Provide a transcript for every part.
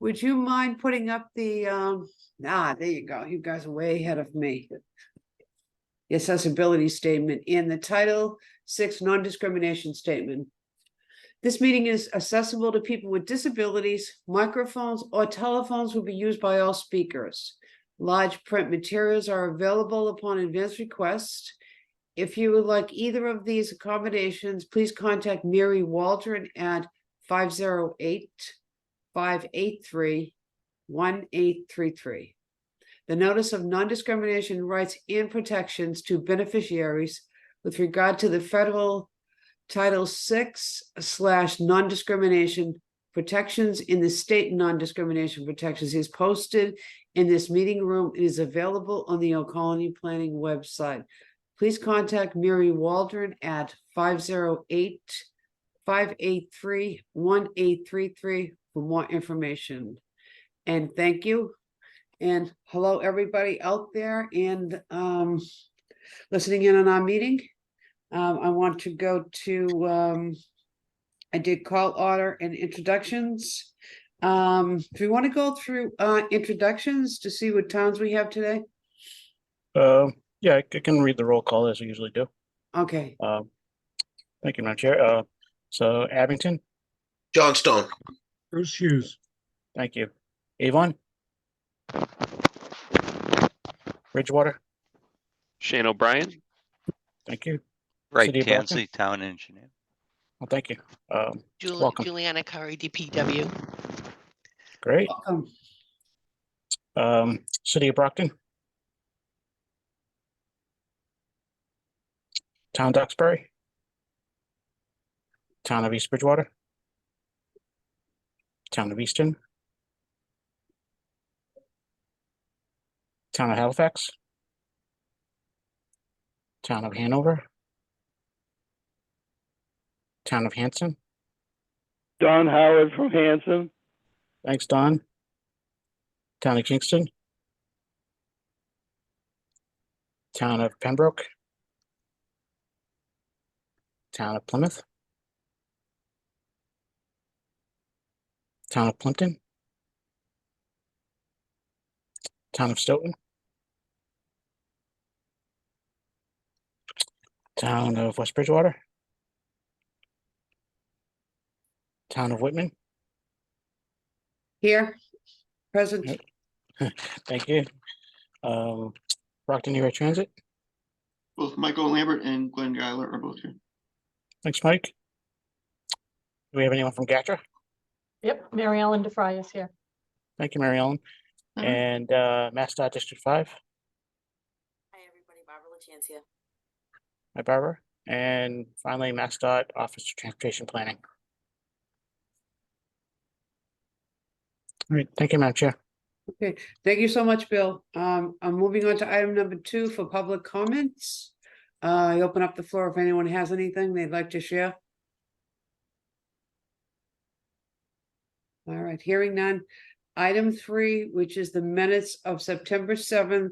Would you mind putting up the, there you go. You guys are way ahead of me. The accessibility statement in the Title VI non-discrimination statement. This meeting is accessible to people with disabilities. Microphones or telephones will be used by all speakers. Large print materials are available upon advance request. If you would like either of these accommodations, please contact Mary Waldron at 508-583-1833. The notice of non-discrimination rights and protections to beneficiaries with regard to the federal Title VI/non-discrimination protections in the state non-discrimination protections is posted in this meeting room. It is available on the Oconee Planning website. Please contact Mary Waldron at 508-583-1833 for more information. And thank you. And hello, everybody out there and listening in on our meeting. I want to go to, I did call order and introductions. Do we want to go through introductions to see what towns we have today? Yeah, I can read the roll call as we usually do. Okay. Thank you, Madam Chair. So Abington. John Stone. Bruce Hughes. Thank you. Avon. Bridgewater. Shane O'Brien. Thank you. Right, City of Brockton. Tansley, Town Engineer. Well, thank you. Welcome. Juliana Curry, DPW. Great. Welcome. City of Brockton. Town Duxbury. Town of East Bridgewater. Town of Easton. Town of Halifax. Town of Hanover. Town of Hanson. Don Howard from Hanson. Thanks, Don. Town of Kingston. Town of Pembroke. Town of Plymouth. Town of Plimpton. Town of Stoughton. Town of West Bridgewater. Town of Whitman. Here, present. Yep. Thank you. Brockton Area Transit. Both Michael Lambert and Glenn Geiler are both here. Thanks, Mike. Do we have anyone from GATRA? Yep, Mary Ellen DeFry is here. Thank you, Mary Ellen. And MassDOT District 5. Hi, everybody. Barbara LaChance here. Hi, Barbara. And finally, MassDOT Office of Transportation Planning. All right, thank you, Madam Chair. Okay, thank you so much, Bill. I'm moving on to item number 2 for public comments. I open up the floor if anyone has anything they'd like to share. All right, hearing none. Item 3, which is the minutes of September 7th,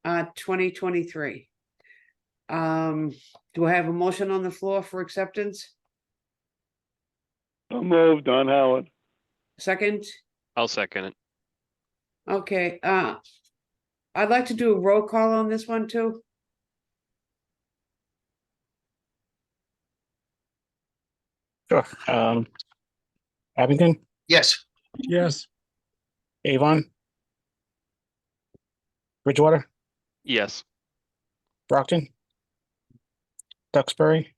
2023. Do I have a motion on the floor for acceptance? So moved, Don Howard. Second? I'll second it. Okay, I'd like to do a roll call on this one too. Sure. Abington. Yes. Yes. Avon. Bridgewater. Yes. Brockton. Duxbury.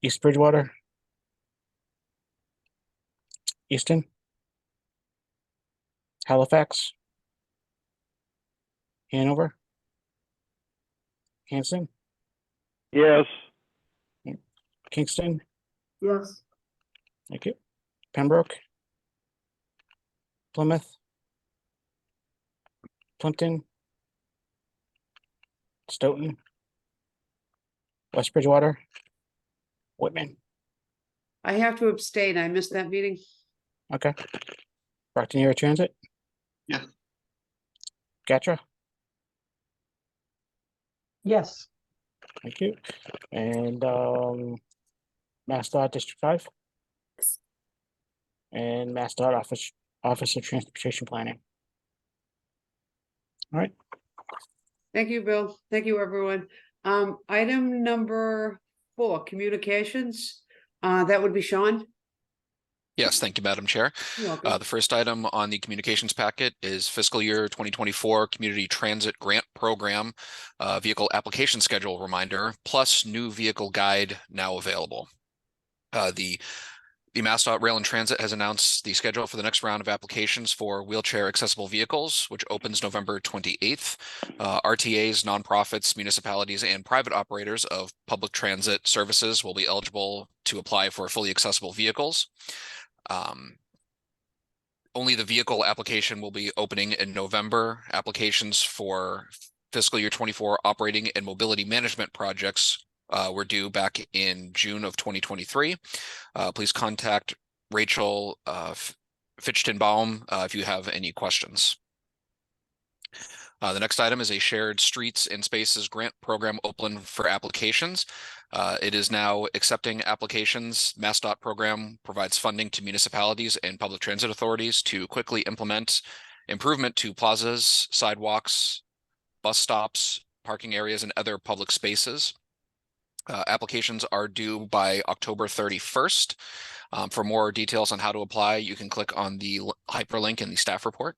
East Bridgewater. Easton. Halifax. Hanover. Hanson. Yes. Kingston. Yes. Thank you. Pembroke. Plymouth. Plimpton. Stoughton. West Bridgewater. Whitman. I have to abstain. I missed that meeting. Okay. Brockton Area Transit. Yeah. GATRA. Yes. Thank you. And MassDOT District 5. Yes. And MassDOT Office Office of Transportation Planning. All right, Thank you, Bill. Thank you, everyone. Item number 4, communications. That would be Sean. Yes, thank you, Madam Chair. You're welcome. The first item on the communications packet is fiscal year 2024 Community Transit Grant Program vehicle application schedule reminder, plus new vehicle guide now available. The MassDOT Rail and Transit has announced the schedule for the next round of applications for wheelchair accessible vehicles, which opens November 28th. RTAs, nonprofits, municipalities, and private operators of public transit services will be eligible to apply for fully accessible vehicles. Only the vehicle application will be opening in November. Applications for fiscal year 24 operating and mobility management projects were due back in June of 2023. Please contact Rachel Fichtenbaum if you have any questions. The next item is a shared streets and spaces grant program open for applications. It is now accepting applications. MassDOT program provides funding to municipalities and public transit authorities to quickly implement improvement to plazas, sidewalks, bus stops, parking areas, and other public spaces. Applications are due by October 31st. For more details on how to apply, you can click on the hyperlink in the staff report.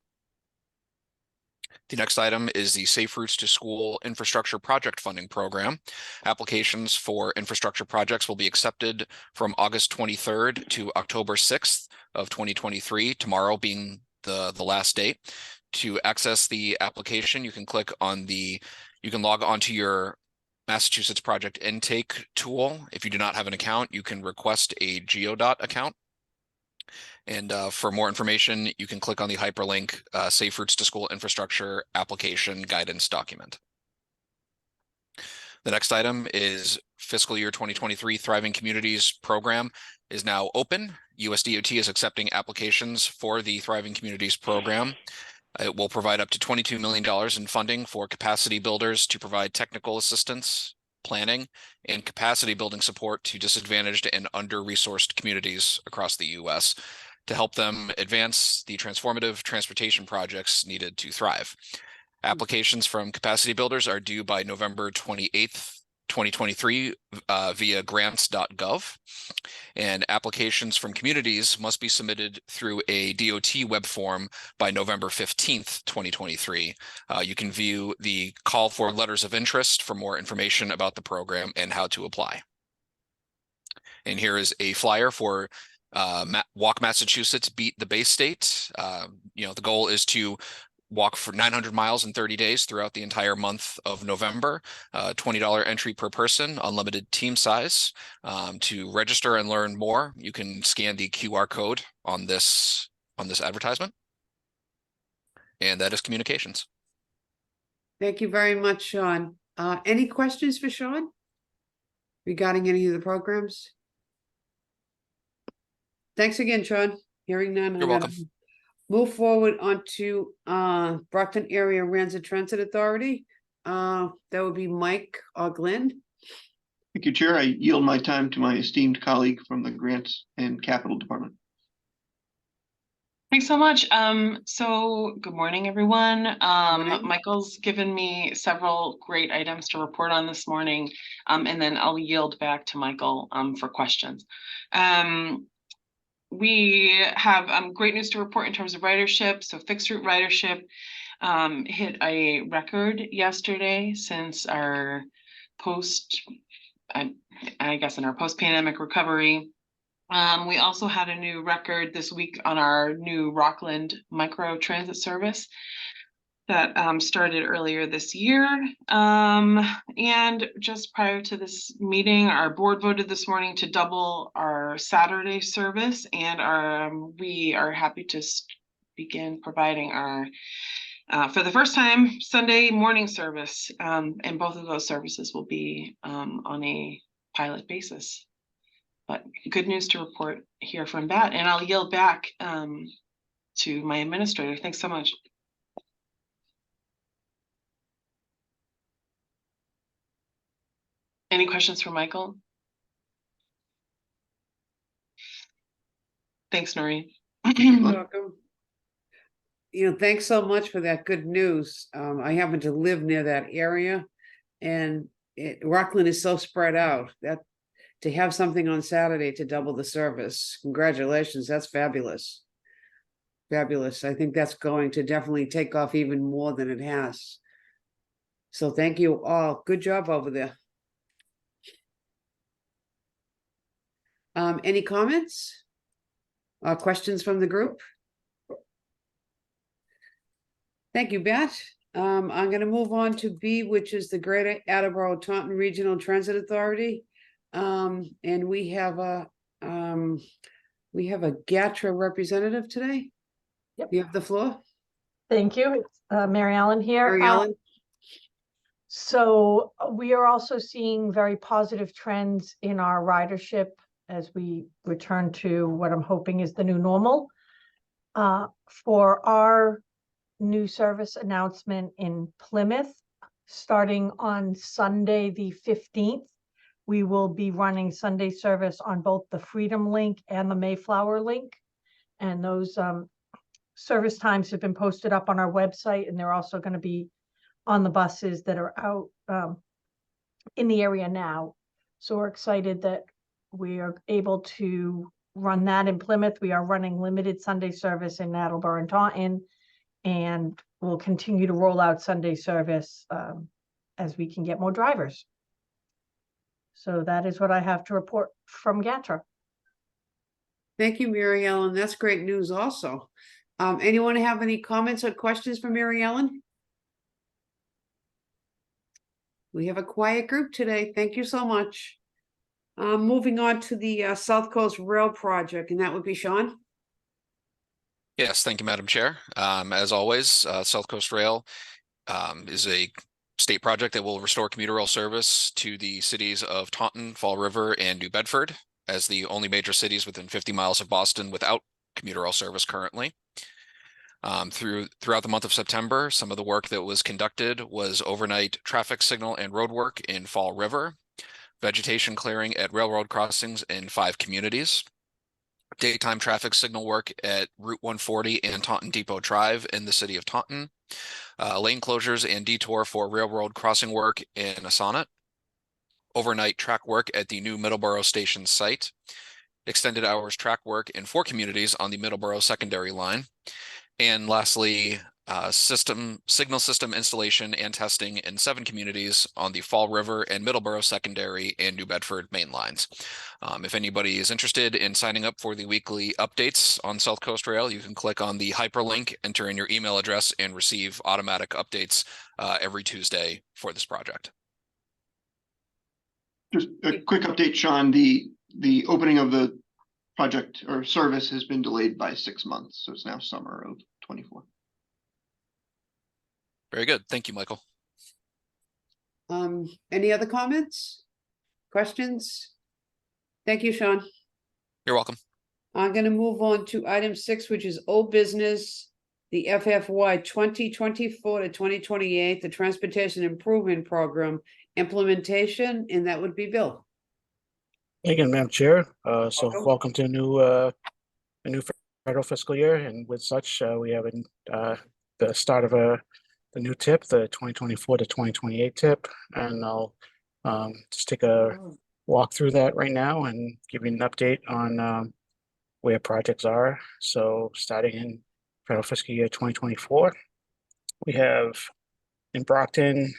The next item is the Safe Routes to School Infrastructure Project Funding Program. Applications for infrastructure projects will be accepted from August 23rd to October 6th of 2023, tomorrow being the last date. To access the application, you can log onto your Massachusetts Project Intake tool. If you do not have an account, you can request a GeoDot account. And for more information, you can click on the hyperlink Safe Routes to School Infrastructure Application Guidance Document. The next item is fiscal year 2023 Thriving Communities Program is now open. USDOT is accepting applications for the Thriving Communities Program. It will provide up to $22 million in funding for capacity builders to provide technical assistance, planning, and capacity building support to disadvantaged and under-resourced communities across the U.S. to help them advance the transformative transportation projects needed to thrive. Applications from capacity builders are due by November 28th, 2023 via grants.gov. And applications from communities must be submitted through a DOT web form by November 15th, 2023. You can view the call for letters of interest for more information about the program and how to apply. And here is a flyer for Walk Massachusetts, Beat the Bay State. The goal is to walk for 900 miles in 30 days throughout the entire month of November. $20 entry per person, unlimited team size. To register and learn more, you can scan the QR code on this advertisement. And that is communications. Thank you very much, Sean. Any questions for Sean regarding any of the programs? Thanks again, Sean. Hearing none. You're welcome. Move forward onto Brockton Area Transit Authority. That would be Mike or Glenn. Thank you, Chair. I yield my time to my esteemed colleague from the Grants and Capital Department. Thanks so much. So good morning, everyone. Morning. Michael's given me several great items to report on this morning, and then I'll yield back to Michael for questions. We have great news to report in terms of ridership. So fixed route ridership hit a record yesterday since our post-pandemic recovery. We also had a new record this week on our new Rockland micro transit service that started earlier this year. And just prior to this meeting, our board voted this morning to double our Saturday service, and we are happy to begin providing our, for the first time, Sunday morning service. And both of those services will be on a pilot basis. But good news to report here from that, and I'll yield back to my administrator. Thanks so much. Any questions for Michael? Thanks, Noreen. You're welcome. thanks so much for that good news. I happen to live near that area, and Rockland is so spread out that to have something on Saturday to double the service, congratulations, that's fabulous. Fabulous. I think that's going to definitely take off even more than it has. So thank you all. Good job over there. Any comments? Questions from the group? Thank you, Beth. I'm gonna move on to B, which is the Greater Attleboro Taunton Regional Transit Authority. And we have a GATRA representative today. Yep. You have the floor, Thank you. It's Mary Ellen here. Mary Ellen. So we are also seeing very positive trends in our ridership as we return to what I'm hoping is the new normal. For our new service announcement in Plymouth, starting on Sunday, the 15th, we will be running Sunday service on both the Freedom Link and the Mayflower Link. And those service times have been posted up on our website, and they're also going to be on the buses that are out in the area now. So we're excited that we are able to run that in Plymouth. We are running limited Sunday service in Attleboro and Taunton, and we'll continue to roll out Sunday service as we can get more drivers. So that is what I have to report from GATRA. Thank you, Mary Ellen. That's great news also. Anyone have any comments or questions for Mary Ellen? We have a quiet group today. Thank you so much. Moving on to the South Coast Rail Project, and that would be Sean. Yes, thank you, Madam Chair. As always, South Coast Rail is a state project that will restore commuter rail service to the cities of Taunton, Fall River, and New Bedford as the only major cities within 50 miles of Boston without commuter rail service currently. Throughout the month of September, some of the work that was conducted was overnight traffic signal and road work in Fall River, vegetation clearing at railroad crossings in 5 communities, daytime traffic signal work at Route 140 and Taunton Depot Drive in the city of Taunton, lane closures and detour for railroad crossing work in Assonet, overnight track work at the new Middleborough Station site, extended hours track work in 4 communities on the Middleborough secondary line, and lastly, signal system installation and testing in 7 communities on the Fall River and Middleborough secondary and New Bedford main lines. If anybody is interested in signing up for the weekly updates on South Coast Rail, you can click on the hyperlink, enter in your email address, and receive automatic updates every Tuesday for this project. Just a quick update, Sean, the opening of the project or service has been delayed by 6 months, so it's now summer of 24. Very good. Thank you, Michael. Any other comments? Questions? Thank you, Sean. You're welcome. I'm gonna move on to item 6, which is old business, the FFY 2024 to 2028, the Transportation Improvement Program implementation, and that would be Bill. Thank you, Madam Chair. So Welcome. welcome to a new federal fiscal year, and with such, we have the start of the new tip, the 2024 to 2028 tip, and I'll just take a walk through that right now and give you an update on where projects are. So starting in federal fiscal year 2024, we have in Brockton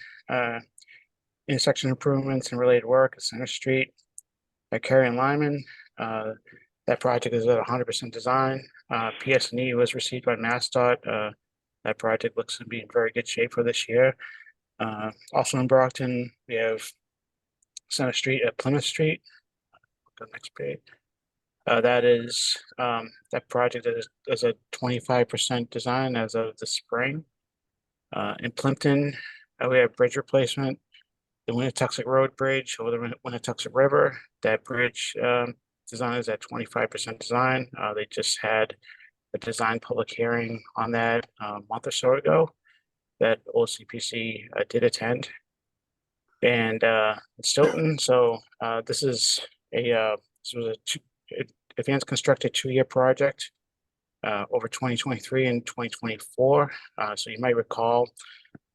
intersection improvements and related work at Center Street. At Cary and Lyman, that project is at 100% design. PS&E was received by MassDOT. That project looks to be in very good shape for this year. Also in Brockton, we have Center Street at Plymouth Street. Go next page. That project is a 25% design as of the spring. In Plimpton, we have bridge replacement. The Winnetoxet Road Bridge over the Winnetoxet River. That bridge design is at 25% design. They just had a design public hearing on that a month or so ago that OCPC did attend. And in Stoughton, so this was a advanced constructed 2-year project. over 2023 and 2024. So you might recall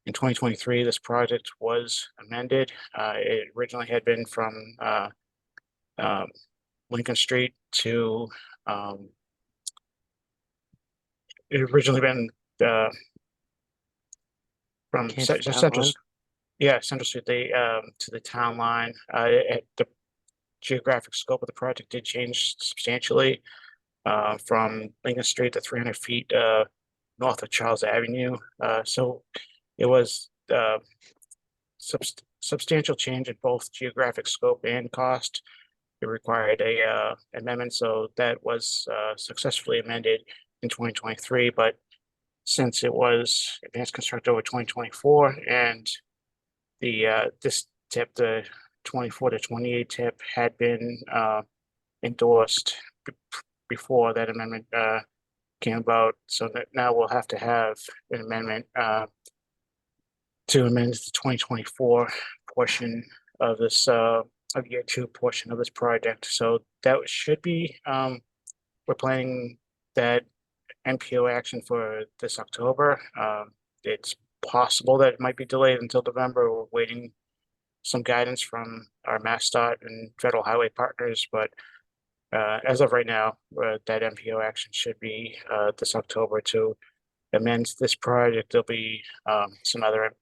in 2023, this project was amended. It originally had been from Lincoln Street to it had originally been from Central, yeah, Central Street, to the town line. The geographic scope of the project did change substantially from Lincoln Street to 300 feet north of Charles Avenue. So it was substantial change in both geographic scope and cost. It required a amendment, so that was successfully amended in 2023. But since it was advanced constructed over 2024, and this tip, the 24 to 28 tip, had been endorsed before that amendment came about, so that now we'll have to have an amendment to amend the 2024 portion of this of year 2 portion of this project. So that should be we're planning that NPO action for this October. It's possible that it might be delayed until November. We're waiting some guidance from our MassDOT and federal highway partners, but as of right now, that NPO action should be this October to amend this project. There'll be some other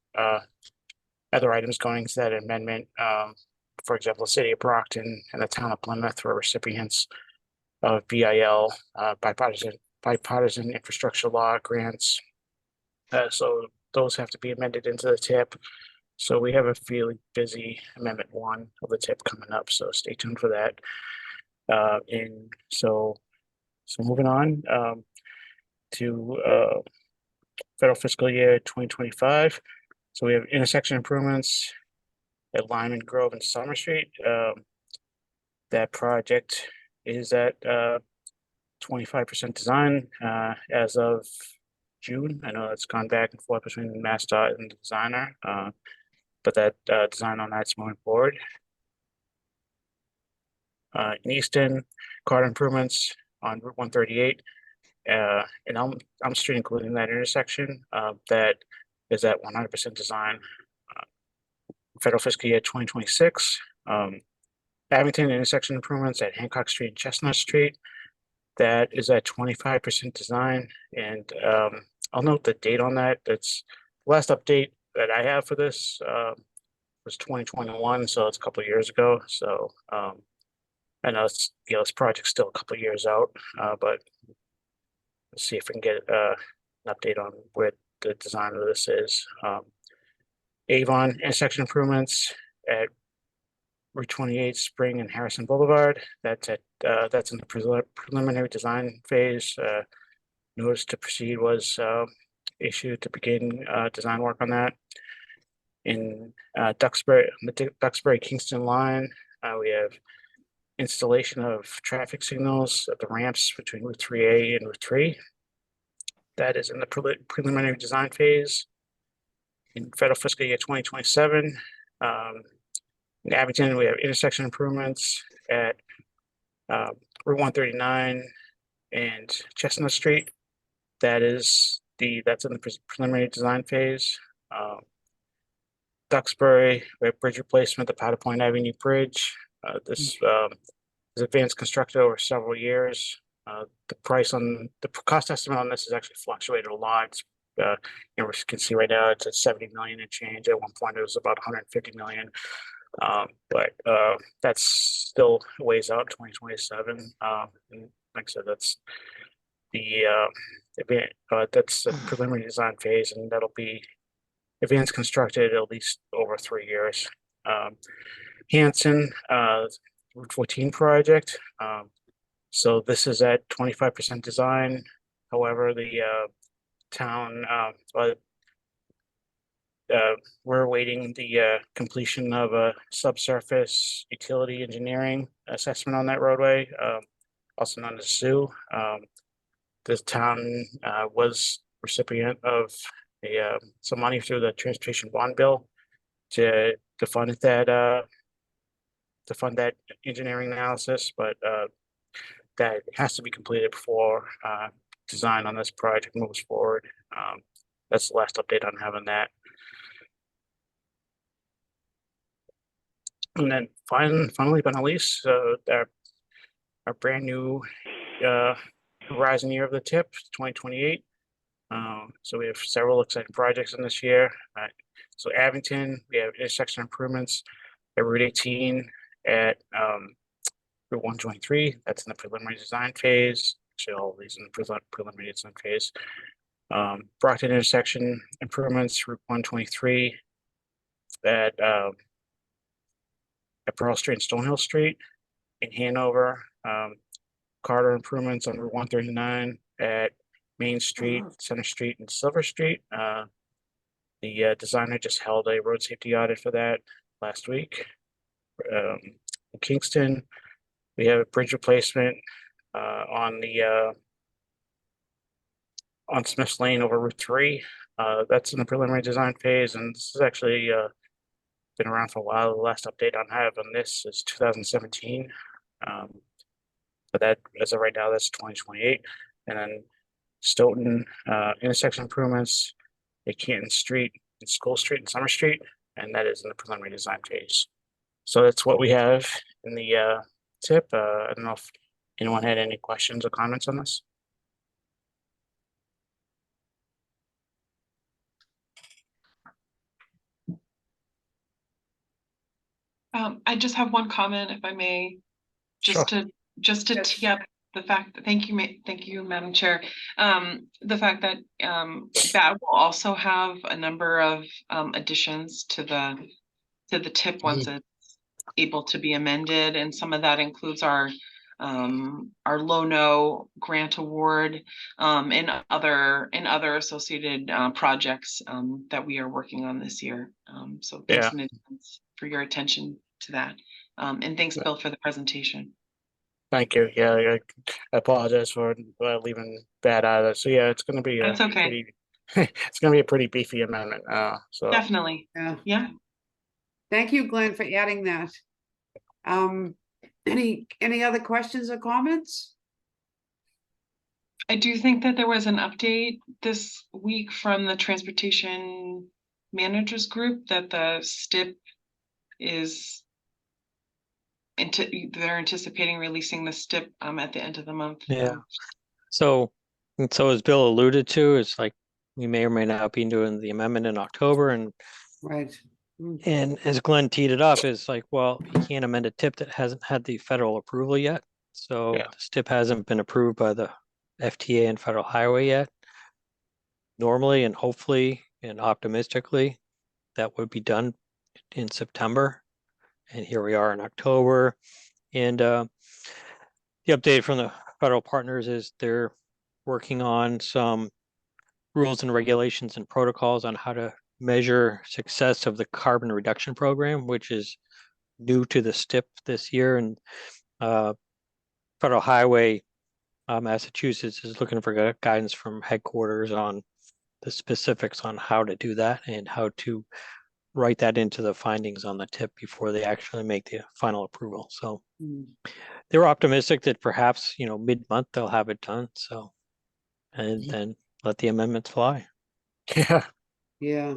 items going to that amendment. For example, the city of Brockton and the town of Plymouth were recipients of BIL, bipartisan infrastructure law grants. So those have to be amended into the TIP. So we have a fairly busy amendment 1 of the TIP coming up. So stay tuned for that. And so moving on to federal fiscal year 2025. So we have intersection improvements at Lyman Grove and Summer Street. That project is at 25% design as of June. I know it's gone back and forth between MassDOT and the designer, but that design on that's moving forward. In Easton, car improvements on Route 138 and Elm Street, including that intersection, that is at 100% design. Federal fiscal year 2026. Abington intersection improvements at Hancock Street and Chestnut Street, that is at 25% design. And I'll note the date on that. That's the last update that I have for this was 2021, so it's a couple of years ago. So I know it's, this project's still a couple of years out, but let's see if we can get an update on where the design of this is. Avon intersection improvements at Route 28, Spring and Harrison Boulevard. That's in the preliminary design phase. Notice to proceed was issued to begin design work on that. In Duxbury, the Duxbury Kingston line, we have installation of traffic signals at the ramps between Route 3A and Route 3. That is in the preliminary design phase. In federal fiscal year 2027, in Abington, we have intersection improvements at Route 139 and Chestnut Street. That's in the preliminary design phase. Duxbury, we have bridge replacement, the Powder Point Avenue Bridge. This is advanced constructed over several years. The cost estimate on this has actually fluctuated a lot. You can see right now it's at 70 million and change. At one point it was about 150 million. But that's still a ways out, 2027. And like I said, that's the preliminary design phase, and that'll be advanced constructed at least over 3 years. Hanson, Route 14 project. So this is at 25% design. However, the town, we're awaiting the completion of a subsurface utility engineering assessment on that roadway, also known as SU. The town was recipient of some money through the transportation bond bill to fund that engineering analysis, but that has to be completed before design on this project moves forward. That's the last update on having that. And then finally, but not least, our brand new horizon year of the TIP, 2028. So we have several exciting projects in this year. So Abington, we have intersection improvements at Route 18 at Route 123. That's in the preliminary design phase. Actually, all of these in the preliminary design phase. Brockton intersection improvements, Route 123 at Pearl Street and Stonehill Street in Hanover. Corridor improvements on Route 139 at Main Street, Center Street, and Silver Street. The designer just held a road safety audit for that last week. In Kingston, we have a bridge replacement on Smith's Lane over Route 3. That's in the preliminary design phase, and this is actually been around for a while. The last update I have on this is 2017. But that, as of right now, that's 2028. And then Stoughton intersection improvements at Canton Street and School Street and Summer Street, and that is in the preliminary design phase. So that's what we have in the TIP. I don't know if anyone had any questions or comments on this. I just have one comment, if I may, Sure. just to Yes. tee up the fact that, thank you, Madam Chair. The fact that that will also have a number of additions to the TIP once it's able to be amended, and some of that includes our low-no grant award and other associated projects that we are working on this year. So thanks in advance for your attention to that. And thanks, Bill, for the presentation. Thank you. Yeah, I apologize for leaving that out of it. So yeah, it's going to be That's okay. pretty, it's going to be a pretty beefy amendment. So Definitely. Yeah. Thank you, Glenn, for adding that. Any other questions or comments? I do think that there was an update this week from the Transportation Managers Group that the STIP is they're anticipating releasing the STIP at the end of the month. Yeah. So as Bill alluded to, it's like we may or may not be doing the amendment in October, and Right. and as Glenn teed it up, it's like, well, you can't amend a TIP that hasn't had the federal approval yet. So Yeah. the STIP hasn't been approved by the FTA and Federal Highway yet. Normally and hopefully and optimistically, that would be done in September. And here we are in October. And the update from the federal partners is they're working on some rules and regulations and protocols on how to measure success of the carbon reduction program, which is new to the STIP this year. And Federal Highway Massachusetts is looking for guidance from headquarters on the specifics on how to do that and how to write that into the findings on the TIP before they actually make the final approval. So they were optimistic that perhaps, mid-month they'll have it done. So, and then let the amendments fly. yeah, Yeah.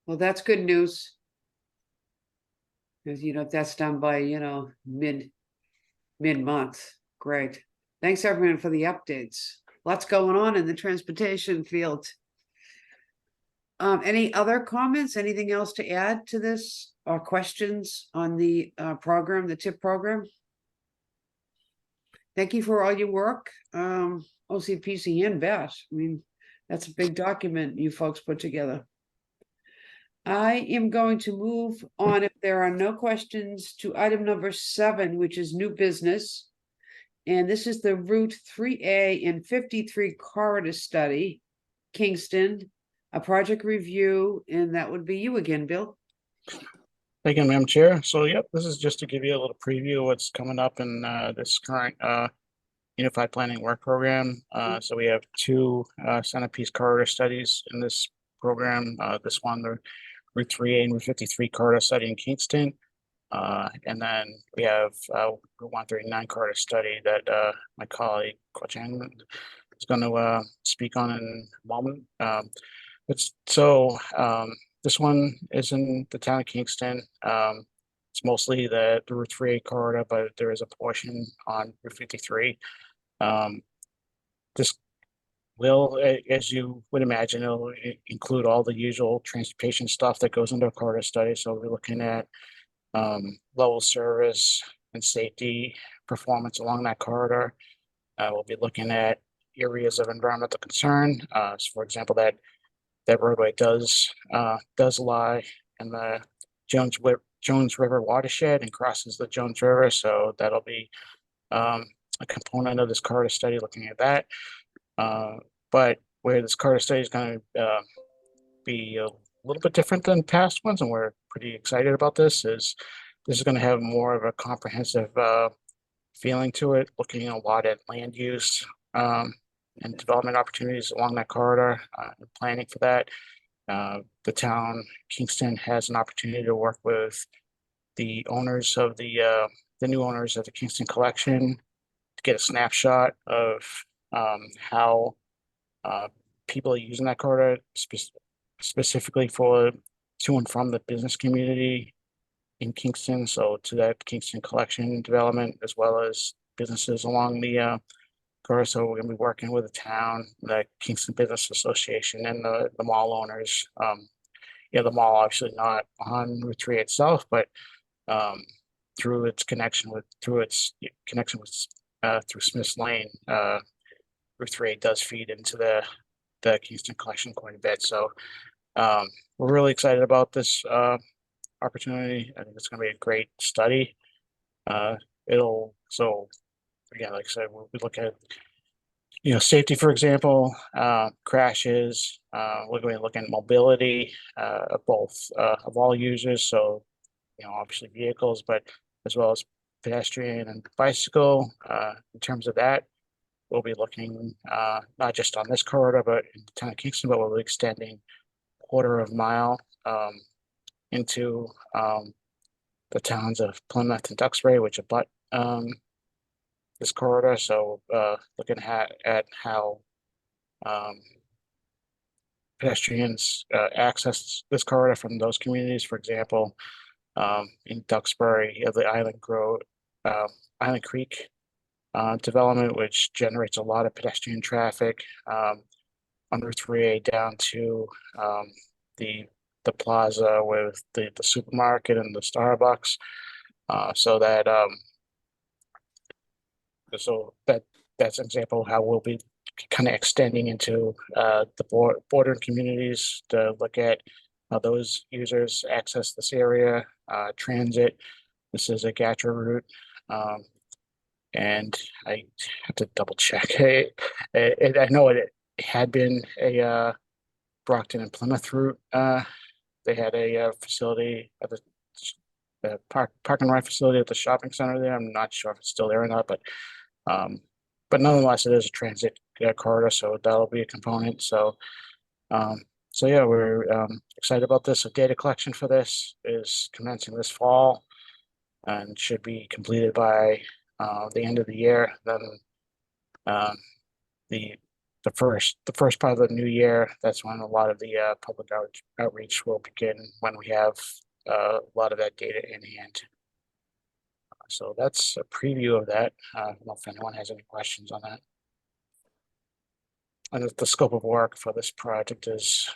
Well, that's good news. Because, if that's done by, mid-month, great. Thanks everyone for the updates. Lots going on in the transportation field. Any other comments? Anything else to add to this or questions on the program, the TIP program? Thank you for all your work. OCPC and BAT. I mean, that's a big document you folks put together. I am going to move on, if there are no questions, to item number 7, which is new business. And this is the Route 3A and 53 corridor study, Kingston, a project review, and that would be you again, Bill. thank you, Madam Chair. So yep, this is just to give you a little preview of what's coming up in this current Unified Planning Work Program. So we have 2 centerpiece corridor studies in this program. This one, the Route 3A and Route 53 corridor study in Kingston. And then we have Route 139 corridor study that my colleague Kwachang is going to speak on in a moment. This one is in the town of Kingston. It's mostly the Route 3 corridor, but there is a portion on Route 53. This will, as you would imagine, it'll include all the usual transportation stuff that goes into a corridor study. So we're looking at level of service and safety performance along that corridor. We'll be looking at areas of environmental concern. So for example, that roadway does lie in the Jones River watershed and crosses the Jones River. So that'll be a component of this corridor study looking at that. But where this corridor study is going to be a little bit different than past ones, and we're pretty excited about this is going to have more of a comprehensive feeling to it, looking a lot at land use and development opportunities along that corridor, and planning for that. The town Kingston has an opportunity to work with the owners of the new owners of the Kingston Collection to get a snapshot of how people are using that corridor, specifically for to and from the business community in Kingston. So to that Kingston Collection development, as well as businesses along the corridor. So we're going to be working with the town, the Kingston Business Association, and the mall owners. The mall obviously not on Route 3 itself, but through its connection with through Smith's Lane, Route 3 does feed into the Kingston Collection quite a bit. So we're really excited about this opportunity. I think it's going to be a great study. Again, like I said, we look at safety, for example, crashes. We're going to look at mobility of both of all users. So obviously vehicles, but as well as pedestrian and bicycle. In terms of that, we'll be looking not just on this corridor, but in the town of Kingston, but we'll be extending quarter of a mile into the towns of Plymouth and Duxbury, which abut this corridor. So looking at how pedestrians access this corridor from those communities. For example, in Duxbury, you have the Island Creek development, which generates a lot of pedestrian traffic on Route 3A down to the plaza with the supermarket and the Starbucks. That's an example of how we'll be kind of extending into the border communities to look at how those users access this area. Transit, this is a GATRA route, and I have to double check. I know it had been a Brockton and Plymouth route. They had a facility at the park and ride facility at the shopping center there. I'm not sure if it's still there or not, but nonetheless, it is a transit corridor, so that'll be a component. So yeah, we're excited about this. So data collection for this is commencing this fall and should be completed by the end of the year. Then the first part of the new year, that's when a lot of the public outreach will begin, when we have a lot of that data in hand. So that's a preview of that. I don't know if anyone has any questions on that. And the scope of work for this project is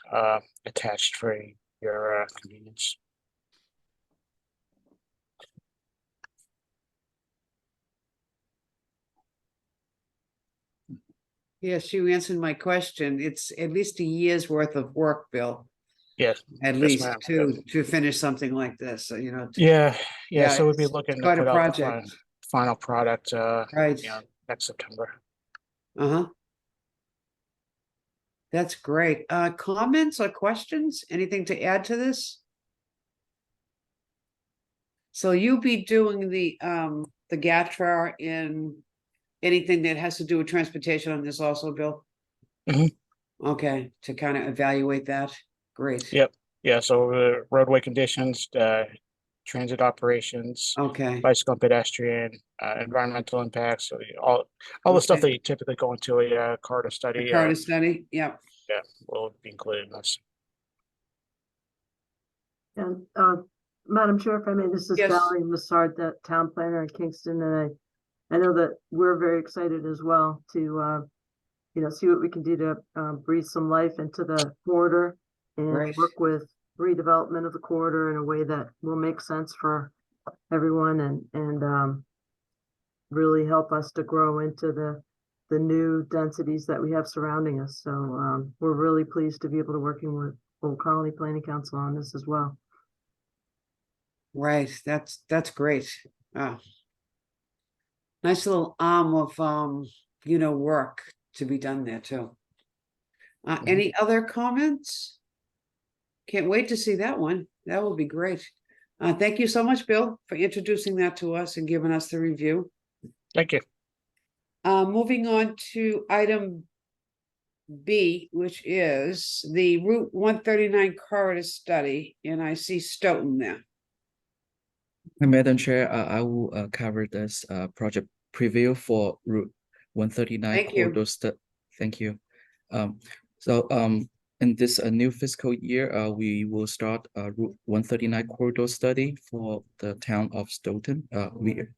attached for your convenience. Yes, you answered my question. It's at least a year's worth of work, Bill. Yes. At Yes, least ma'am. to finish something like this, Yeah. So we'll be it's looking to quite a put out the project. final product Right. next September. Uh-huh. That's great. Comments or questions? Anything to add to this? So you'll be doing the GATRA in anything that has to do with transportation on this also, Bill? Mhm. Okay, to kind of evaluate that. Great. Yep. Yeah. So roadway conditions, transit operations, Okay, bicycle and pedestrian, environmental impacts, so all the stuff Okay. that you typically go into a corridor a study, Carter study, yep. will be included in this. And Madam Chair, if I may, this is Yes. Valerie Massard, the town planner in Kingston, and I know that we're very excited as well to see what we can do to breathe some life into the corridor and Right. work with redevelopment of the corridor in a way that will make sense for everyone and really help us to grow into the new densities that we have surrounding us. So we're really pleased to be able to working with Old Colony Planning Council on this as well. Right, that's great. Oh. Nice little arm of work to be done there too. Any other comments? Can't wait to see that one. That will be great. Thank you so much, Bill, for introducing that to us and giving us the review. Thank you. Moving on to item B, which is the Route 139 corridor study, and I see Stoughton there. Madam Chair, I will cover this project preview for Route 139 Thank you. corridor study. Thank you. In this new fiscal year, we will start Route 139 corridor study for the town of Stoughton.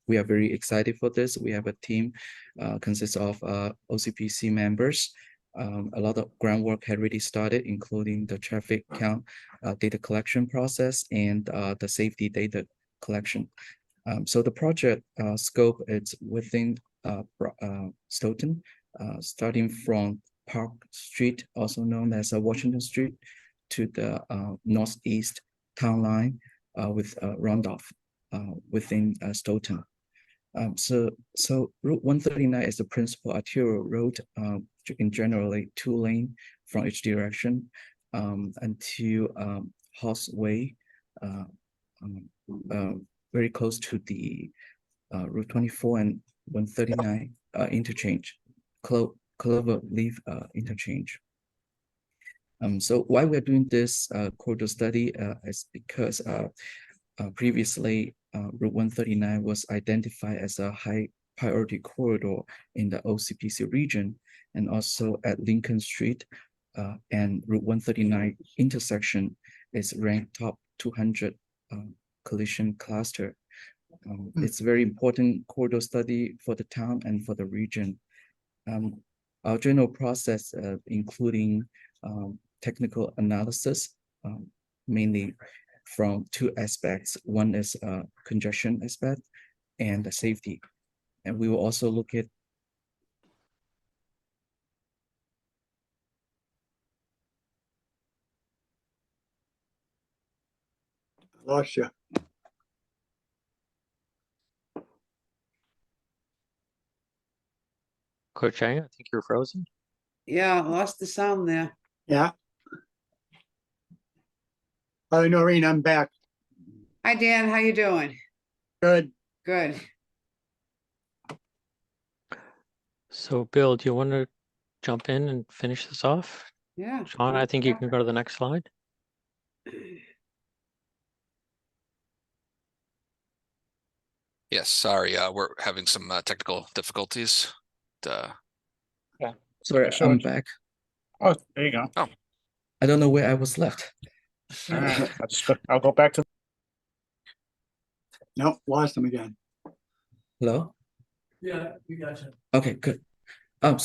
We are very excited for this. We have a team consists of OCPC members. A lot of groundwork had already started, including the traffic count, data collection process, and the safety data collection. So the project scope is within Stoughton, starting from Park Street, also known as Washington Street, to the northeast town line with Randolph within Stoughton. So Route 139 is the principal arterial road in generally 2-lane from each direction until Horse Way, very close to the Route 24 and 139 interchange, Cloverleaf interchange. So why we're doing this corridor study is because previously Route 139 was identified as a high priority corridor in the OCPC region, and also at Lincoln Street and Route 139 intersection is ranked top 200 collision cluster. It's a very important corridor study for the town and for the region. Our general process, including technical analysis, mainly from 2 aspects. One is congestion aspect and the safety. And we will also look at Lost you. Coach Chang, I think you're frozen. Yeah, lost the sound there. Yeah. Hi, Noreen, I'm back. Hi, Dan, how you doing? Good. Good. So Bill, do you want to jump in and finish this off? Yeah. Sean, I think you can go to the next slide. Yes, sorry, we're having some technical difficulties. sorry, Sure. I'm back. Oh, there you go. I don't know where I was left. All right, I'll go back to. Nope, lost him again. Hello? Yeah, you got you. Okay, good. I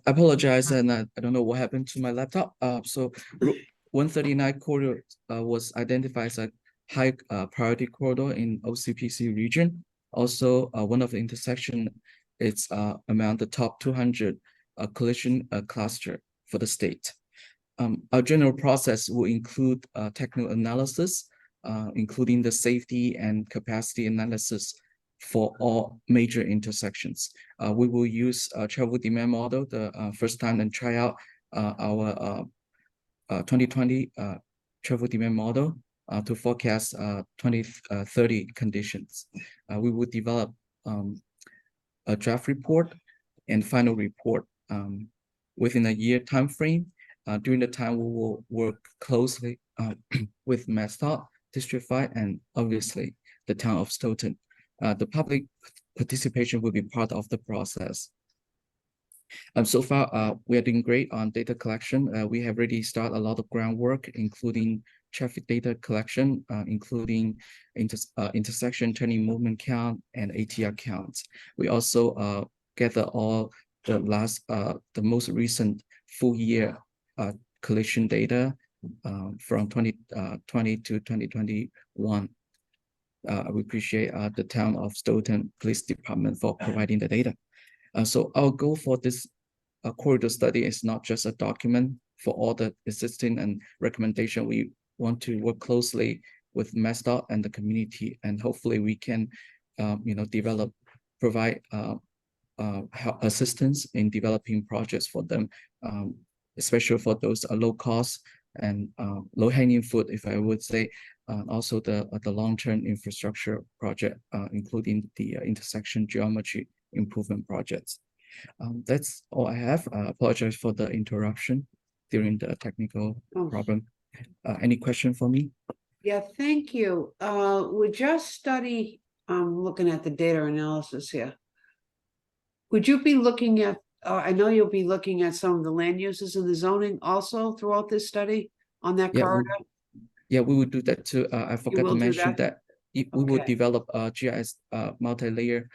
apologize, and I don't know what happened to my laptop. So Route 139 corridor was identified as a high priority corridor in OCPC region. Also, one of the intersection is among the top 200 collision cluster for the state. Our general process will include technical analysis, including the safety and capacity analysis for all major intersections. We will use a travel demand model the first time and try out our 2020 travel demand model to forecast 2030 conditions. We will develop a draft report and final report within a year time frame. During the time, we will work closely with MassDOT District 5, and obviously the town of Stoughton. The public participation will be part of the process. So far, we are doing great on data collection. We have already started a lot of groundwork, including traffic data collection, including intersection turning movement count and ATR counts. We also gather all the most recent full year collision data from 2020 to 2021. We appreciate the town of Stoughton Police Department for providing the data. So our goal for this corridor study is not just a document for all the existing and recommendation. We want to work closely with MassDOT and the community, and hopefully we can, provide help assistance in developing projects for them, especially for those low cost and low hanging fruit, if I would say. Also the long-term infrastructure project, including the intersection geometry improvement projects. That's all I have. Apologize for the interruption during the technical problem. Any question for me? Yeah, thank you. Would your study, I'm looking at the data analysis here. Would you be looking at, I know you'll be looking at some of the land uses and the zoning also throughout this study on that corridor? Yeah, we would do that too. I forgot to mention that we will develop GIS multi-layer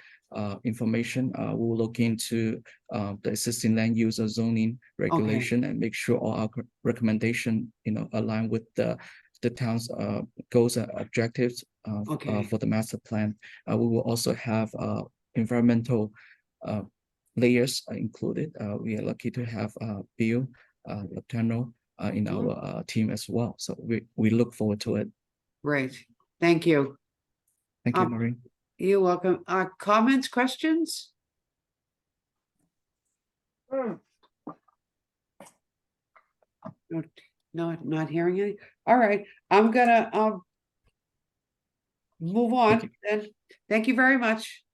information. We will look into the existing land use or zoning regulation and make sure all our recommendation, align with the town's goals and objectives for the master plan. We will also have environmental layers included. We are lucky to have Bill Lieutenant in our team as well. So we look forward to it. Great. Thank you. Thank you, Maureen. You're welcome. Comments, questions? No, not hearing any. All right, I'm gonna move on then. Thank you very much.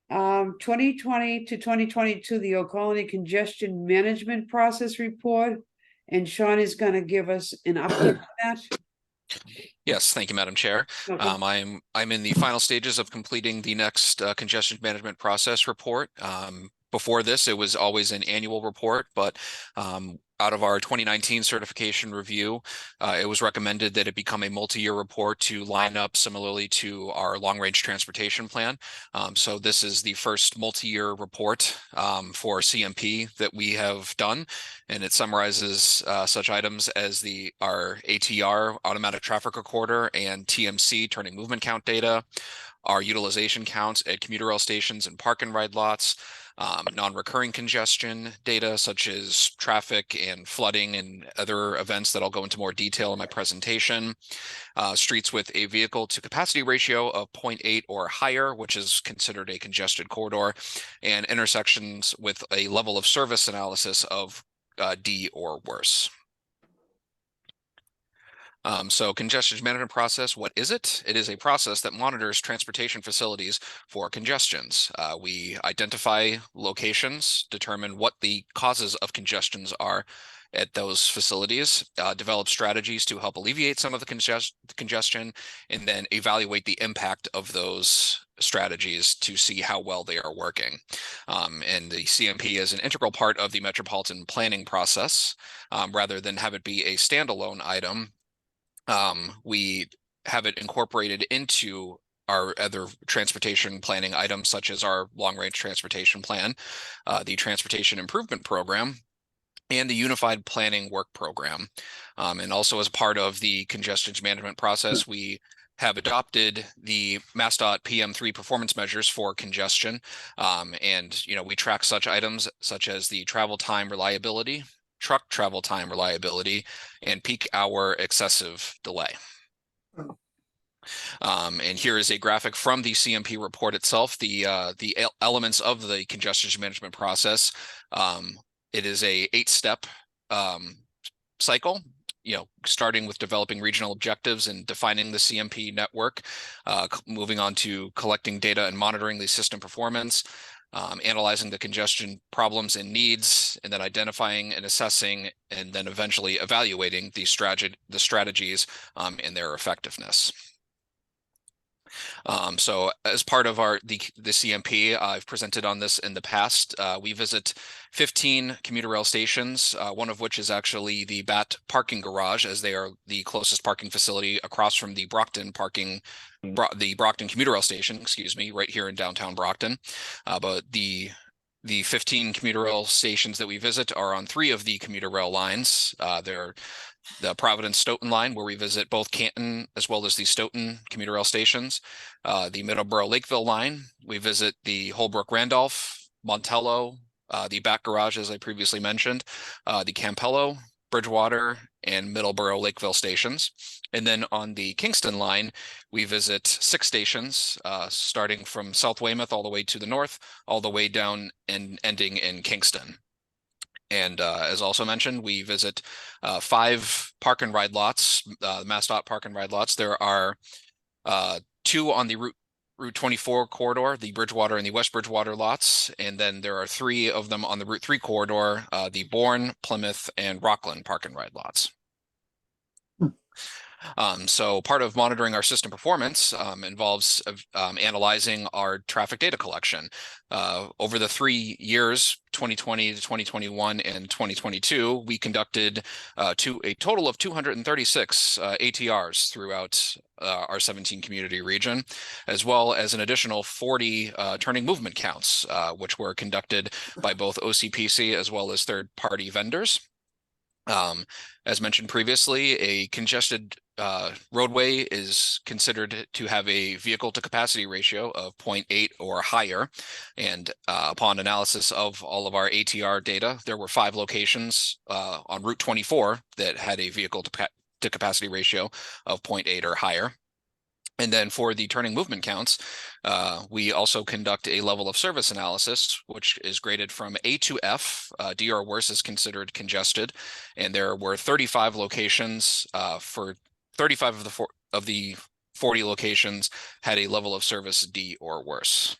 2020 to 2022, the Ocolony Congestion Management Process Report, and Sean is going to give us an update on that. Yes, thank you, Madam Chair. I'm in the final stages of completing the next congestion management process report. Before this, it was always an annual report, but out of our 2019 certification review, it was recommended that it become a multi-year report to line up similarly to our long-range transportation plan. So this is the first multi-year report for CMP that we have done, and it summarizes such items as our ATR, automatic traffic recorder, and TMC, turning movement count data, our utilization counts at commuter rail stations and park and ride lots, non-recurring congestion data such as traffic and flooding and other events that I'll go into more detail in my presentation, streets with a vehicle to capacity ratio of 0.8 or higher, which is considered a congested corridor, and intersections with a level of service analysis of D or worse. So congestion management process, what is it? It is a process that monitors transportation facilities for congestions. We identify locations, determine what the causes of congestions are at those facilities, develop strategies to help alleviate some of the congestion, and then evaluate the impact of those strategies to see how well they are working. And the CMP is an integral part of the metropolitan planning process, rather than have it be a standalone item. We have it incorporated into our other transportation planning items, such as our long-range transportation plan, the transportation improvement program, and the unified planning work program. And also as part of the congestion management process, we have adopted the MassDOT PM3 performance measures for congestion. And, we track such items such as the travel time reliability, truck travel time reliability, and peak hour excessive delay. And here is a graphic from the CMP report itself, the elements of the congestion management process. It is a 8-step cycle, starting with developing regional objectives and defining the CMP network, moving on to collecting data and monitoring the system performance, analyzing the congestion problems and needs, and then identifying and assessing, and then eventually evaluating the strategies and their effectiveness. So as part of the CMP, I've presented on this in the past. We visit 15 commuter rail stations, one of which is actually the BAT parking garage, as they are the closest parking facility across from the Brockton the Brockton commuter rail station, excuse me, right here in downtown Brockton. But the 15 commuter rail stations that we visit are on 3 of the commuter rail lines. They're the Providence Stoughton line, where we visit both Canton as well as the Stoughton commuter rail stations. The Middleborough Lakeville line, we visit the Holbrook Randolph, Montello, the back garage, as I previously mentioned, the Campello, Bridgewater, and Middleborough Lakeville stations. And then on the Kingston line, we visit 6 stations, starting from South Weymouth all the way to the north, all the way down and ending in Kingston. And as also mentioned, we visit 5 park and ride lots, MassDOT park and ride lots. There are 2 on the Route 24 corridor, the Bridgewater and the West Bridgewater lots, and then there are 3 of them on the Route 3 corridor, the Bourne, Plymouth, and Rockland park and ride lots. So part of monitoring our system performance involves analyzing our traffic data collection. Over the 3 years, 2020 to 2021 and 2022, we conducted a total of 236 ATRs throughout our 17 community region, as well as an additional 40 turning movement counts, which were conducted by both OCPC as well as third-party vendors. As mentioned previously, a congested roadway is considered to have a vehicle to capacity ratio of 0.8 or higher. And upon analysis of all of our ATR data, there were 5 locations on Route 24 that had a vehicle to capacity ratio of 0.8 or higher. And then for the turning movement counts, we also conduct a level of service analysis, which is graded from A to F. D or worse is considered congested. And there were 35 locations for 35 of the 40 locations had a level of service D or worse.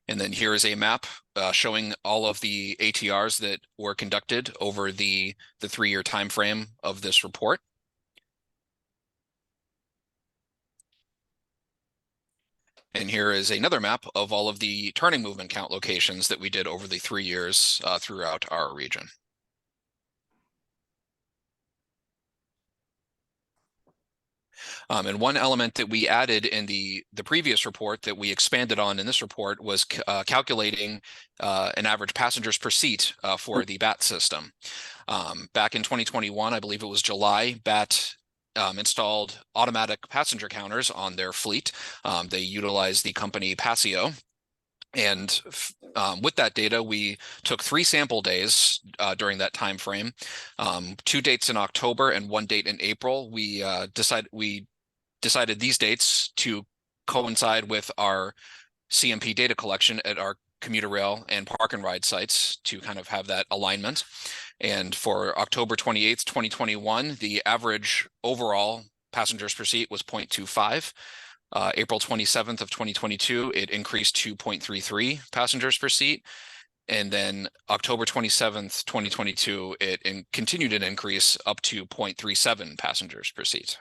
And then here is a map showing all of the ATRs that were conducted over the 3-year time frame of this report. And here is another map of all of the turning movement count locations that we did over the 3 years throughout our region. And one element that we added in the previous report that we expanded on in this report was calculating an average passengers per seat for the BAT system. Back in 2021, I believe it was July, BAT installed automatic passenger counters on their fleet. They utilized the company Passio. And with that data, we took 3 sample days during that time frame, 2 dates in October and 1 date in April. We decided these dates to coincide with our CMP data collection at our commuter rail and park and ride sites to kind of have that alignment. And for October 28th, 2021, the average overall passengers per seat was 0.25. April 27th of 2022, it increased to 0.33 passengers per seat. And then October 27th, 2022, it continued an increase up to 0.37 passengers per seat.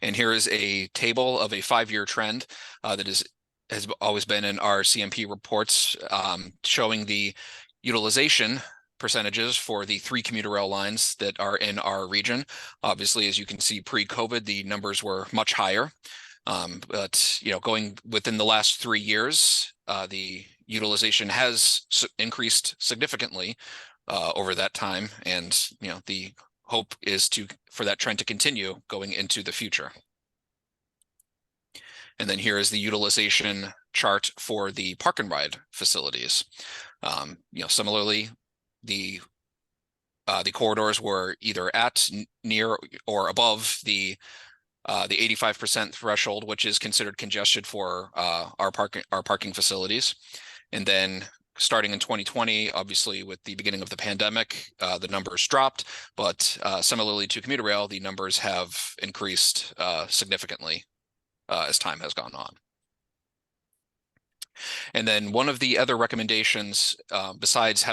And here is a table of a 5-year trend that has always been in our CMP reports, showing the utilization percentages for the 3 commuter rail lines that are in our region. Obviously, as you can see, pre-COVID, the numbers were much higher. But going within the last 3 years, the utilization has increased significantly over that time, and the hope is for that trend to continue going into the future. And then here is the utilization chart for the park and ride facilities. Similarly, the corridors were either at, near, or above the 85% threshold, which is considered congested for our parking facilities. And then starting in 2020, obviously with the beginning of the pandemic, the numbers dropped, but similarly to commuter rail, the numbers have increased significantly as time has gone on. And then one of the other recommendations, besides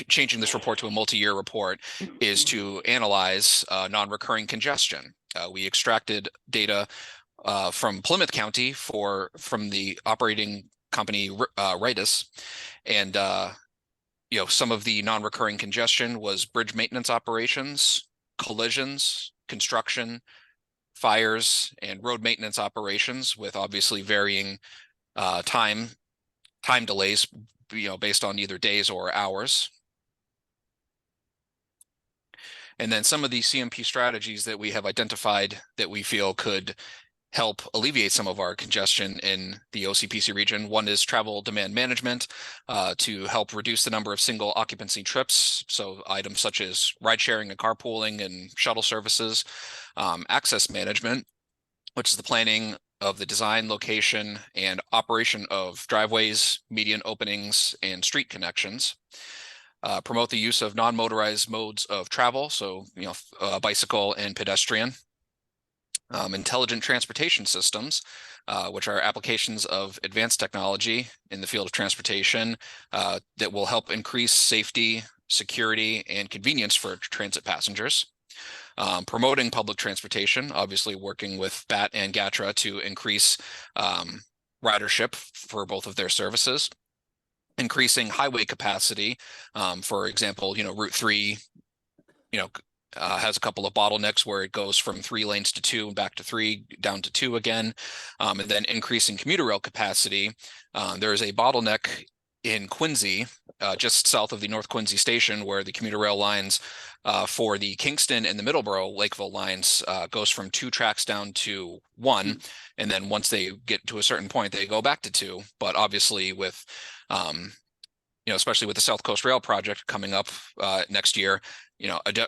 changing this report to a multi-year report, is to analyze non-recurring congestion. We extracted data from Plymouth County from the operating company Ritus, and some of the non-recurring congestion was bridge maintenance operations, collisions, construction, fires, and road maintenance operations, with obviously varying time delays, based on either days or hours. And then some of the CMP strategies that we have identified that we feel could help alleviate some of our congestion in the OCPC region. One is travel demand management, to help reduce the number of single occupancy trips. So items such as ride sharing and carpooling and shuttle services. Access management, which is the planning of the design, location, and operation of driveways, median openings, and street connections. Promote the use of non-motorized modes of travel, so bicycle and pedestrian. Intelligent transportation systems, which are applications of advanced technology in the field of transportation that will help increase safety, security, and convenience for transit passengers. Promoting public transportation, obviously working with BAT and GATRA to increase ridership for both of their services. Increasing highway capacity, for example, Route 3, has a couple of bottlenecks where it goes from 3 lanes to 2 and back to 3, down to 2 again. And then increasing commuter rail capacity. There is a bottleneck in Quincy, just south of the North Quincy station, where the commuter rail lines for the Kingston and the Middleborough Lakeville lines goes from 2 tracks down to 1. And then once they get to a certain point, they go back to 2. But obviously with especially with the South Coast Rail project coming up next year,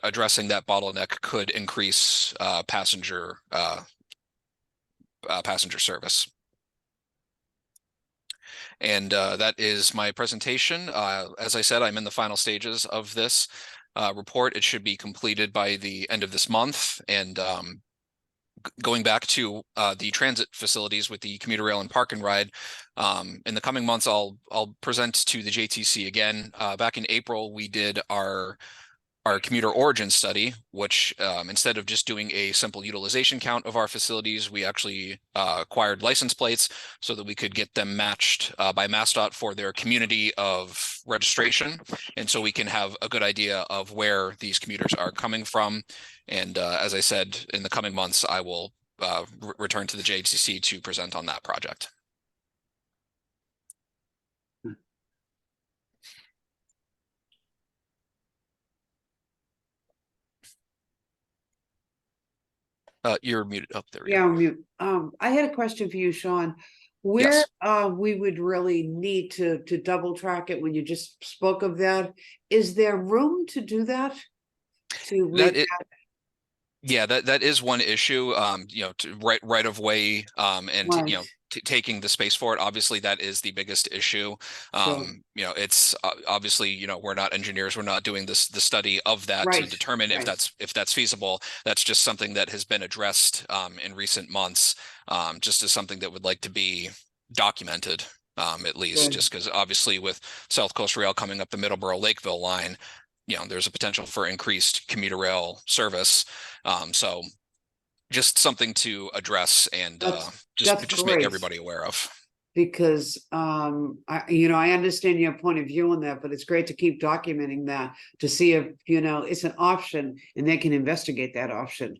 addressing that bottleneck could increase passenger service. And that is my presentation. As I said, I'm in the final stages of this report. It should be completed by the end of this month. And going back to the transit facilities with the commuter rail and park and ride, in the coming months, I'll present to the JTC again. Back in April, we did our commuter origin study, which instead of just doing a simple utilization count of our facilities, we actually acquired license plates so that we could get them matched by MassDOT for their community of registration. And so we can have a good idea of where these commuters are coming from. And as I said, in the coming months, I will return to the JTC to present on that project. You're muted up there. Yeah, I'm mute. I had a question for you, Sean. Where we would really need to double track it when you just spoke of that, is there room to do that? Yeah, that is one issue. To right of way, and Right. Taking the space for it. Obviously, that is the biggest issue. Sure. It's obviously, we're not engineers. We're not doing the study of that to Right, determine if right. that's feasible. That's just something that has been addressed in recent months, just as something that would like to be documented, at least, Good. just because obviously with South Coast Rail coming up the Middleborough Lakeville line, there's a potential for increased commuter rail service. So just something to address and just make everybody aware of. Because I understand your point of view on that, but it's great to keep documenting that to see if it's an option and they can investigate that option,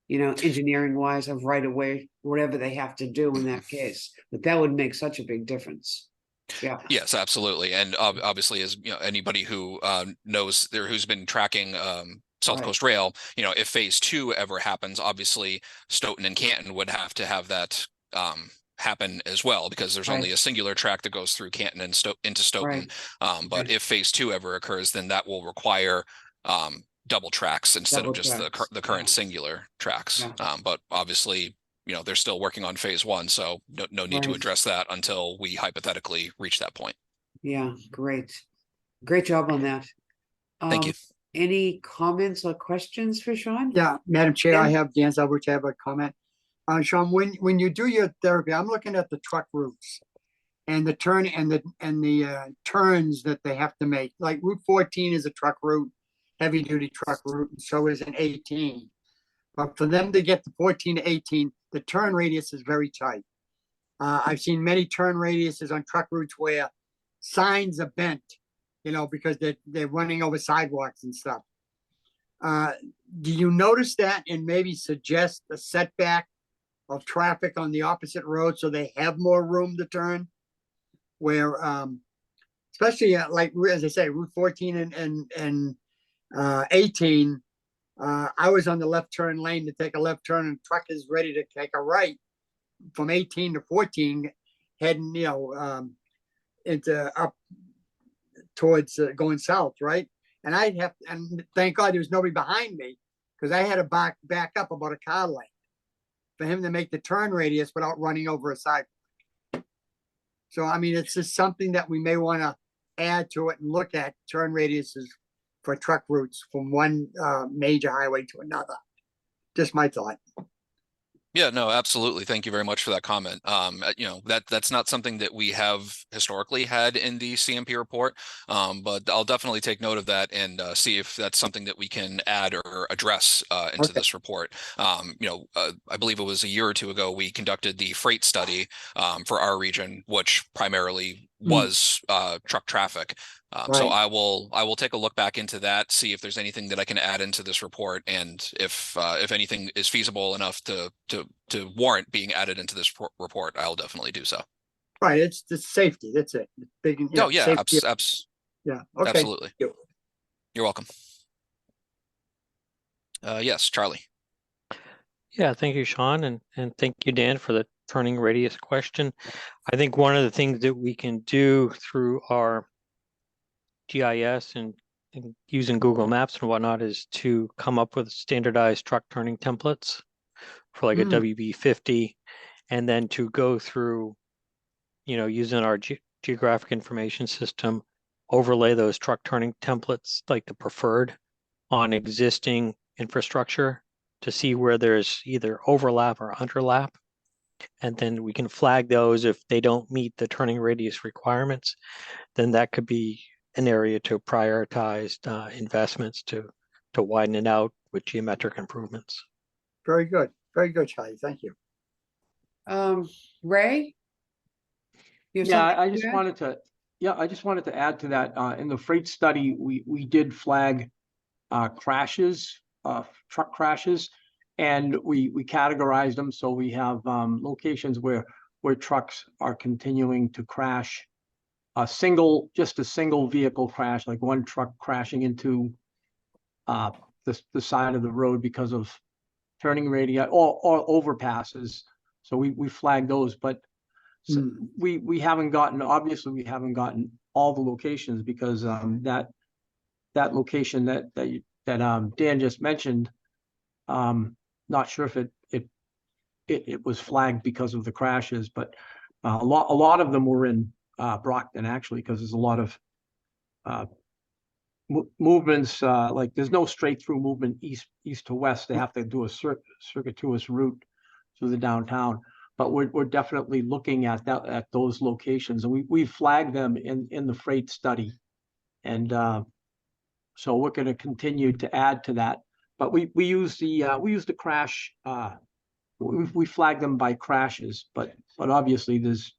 engineering wise, of right away, whatever they have to do in that case. But that would make such a big difference. Yeah. Yes, absolutely. And obviously, as anybody who knows who's been tracking South Coast Rail, if phase 2 ever happens, obviously Stoughton and Canton would have to have that happen as well, because there's only a singular track that goes through Canton and into Stoughton. But if phase 2 ever occurs, then that will require double tracks instead of just the current singular tracks. But obviously, they're still working on phase 1, so no need to address that until we hypothetically reach that point. Yeah, great job on that. Thank you. Any comments or questions for Sean? Yeah, Madam Chair, Yeah. I have Dan Zelbert, I have a comment. Sean, when you do your therapy, I'm looking at the truck routes. and the turn and the turns that they have to make. Like Route 14 is a truck route, heavy duty truck route, and so is an 18. But for them to get to 14 to 18, the turn radius is very tight. I've seen many turn radiuses on truck routes where signs are bent, because they're running over sidewalks and stuff. Do you notice that and maybe suggest a setback of traffic on the opposite road so they have more room to turn? Where, especially like, as I say, Route 14 and 18, I was on the left turn lane to take a left turn and truck is ready to take a right from 18 to 14, heading, into up towards going south, right? And and thank God there was nobody behind me, because I had to back up about a car length for him to make the turn radius without running over a sidewalk. So, I mean, it's just something that we may want to add to it and look at turn radiuses for truck routes from one major highway to another. Just my thought. Yeah, no, absolutely. Thank you very much for that comment. That's not something that we have historically had in the CMP report, but I'll definitely take note of that and see if that's something that we can add or address into this report. I believe it was a year or two ago we conducted the freight study for our region, which primarily was truck traffic. So I will take a look back into that, see if there's anything that I can add into this report, and if anything is feasible enough to warrant being added into this report, I'll definitely do so. Right, it's the safety. That's it. Big, Oh yeah, yeah. Okay. Absolutely. You're welcome. Yes, Charlie. Yeah, thank you, Sean, and thank you, Dan, for the turning radius question. I think one of the things that we can do through our GIS and using Google Maps and whatnot is to come up with standardized truck turning templates for like a WB50, and then to go through, using our geographic information system, overlay those truck turning templates, like the preferred, on existing infrastructure to see where there's either overlap or underlap. And then we can flag those if they don't meet the turning radius requirements. Then that could be an area to prioritize investments to widen it out with geometric improvements. Very good, Charlie. Thank you. Ray? I just wanted to add to that. In the freight study, we did flag crashes, truck crashes, and we categorized them. So we have locations where trucks are continuing to crash. Just a single vehicle crash, like one truck crashing into the side of the road because of turning radii or overpasses. So we flagged those, but we haven't gotten all the locations, because that location that Dan just mentioned, not sure if it was flagged because of the crashes, but a lot of them were in Brockton, actually, because there's a lot of movements, like there's no straight through movement east to west. They have to do a circuitous route through the downtown. But we're definitely looking at those locations, and we flagged them in the freight study, and so we're going to continue to add to that. But we use the crash. We flag them by crashes, but obviously there's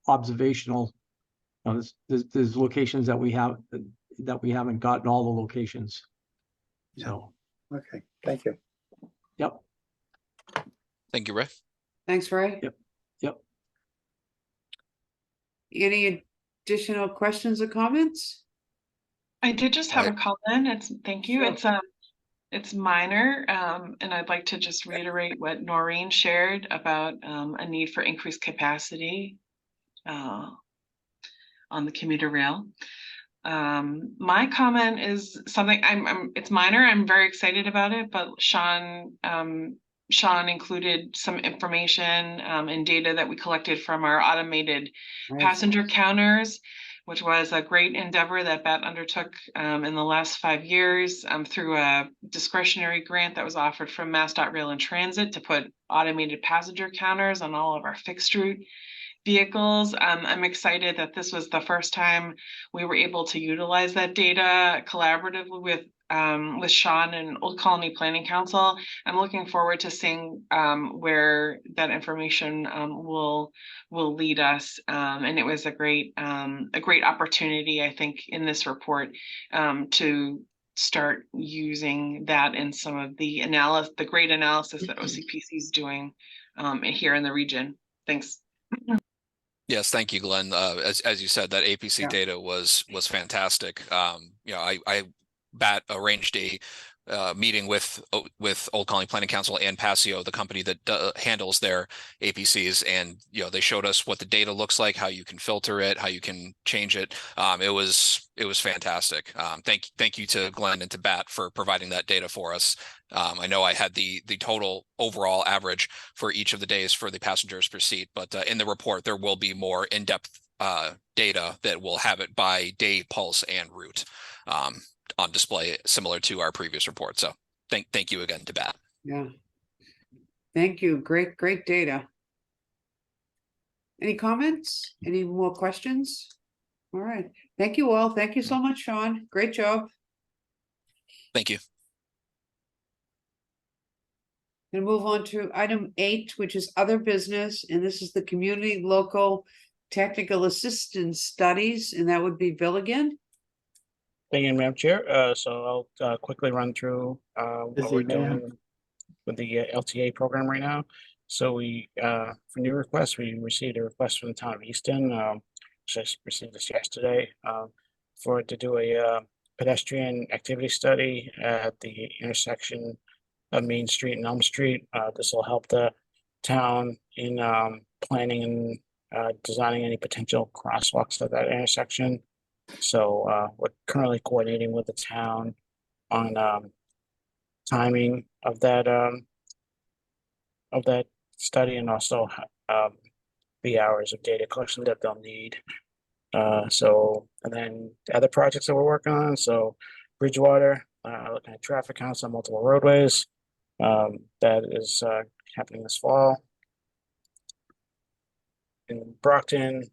observational. There's locations that we haven't gotten all the locations. So okay, thank you. Yep. Thank you, Ray. Thanks, Ray. Yep. Any additional questions or comments? I did just have a comment. Thank you. Sure. It's minor, and I'd like to just reiterate what Noreen shared about a need for increased capacity on the commuter rail. My comment is something it's minor. I'm very excited about it, but Sean included some information and data that we collected from our automated passenger counters, which was a great endeavor that BAT undertook in the last 5 years through a discretionary grant that was offered from MassDOT Rail and Transit to put automated passenger counters on all of our fixed route vehicles. I'm excited that this was the first time we were able to utilize that data collaboratively with Sean and Old Colony Planning Council. I'm looking forward to seeing where that information will lead us. And it was a great opportunity, I think, in this report to start using that in some of the great analysis that OCPC is doing here in the region. Thanks. Yes, thank you, Glenn. As you said, that APC Yeah. data was fantastic. I BAT arranged a meeting with Old Colony Planning Council and Passio, the company that handles their APCs, and they showed us what the data looks like, how you can filter it, how you can change it. It was fantastic. Thank you to Glenn and to BAT for providing that data for us. I know I had the total overall average for each of the days for the passengers per seat, but in the report there will be more in-depth data that will have it by day, pulse, and route on display, similar to our previous report. So thank you again to BAT. Yeah. Thank you. Great data. Any comments? Any more questions? All right. Thank you all. Thank you so much, Sean. Great job. Thank you. Gonna move on to item 8, which is other business, and this is the community local technical assistance studies, and that would be Bill again. Thank you, Madam Chair. So I'll quickly run through what we're doing with the LTA program right now. So we for new requests, we received a request from the town of Easton. Just received this yesterday to do a pedestrian activity study at the intersection of Main Street and Elm Street. This will help the town in planning and designing any potential crosswalks at that intersection. So we're currently coordinating with the town on timing of that study, and also the hours of data collection that they'll need. And then the other projects that we're working on. So Bridgewater, looking at traffic counts on multiple roadways. That is happening this fall. In Brockton,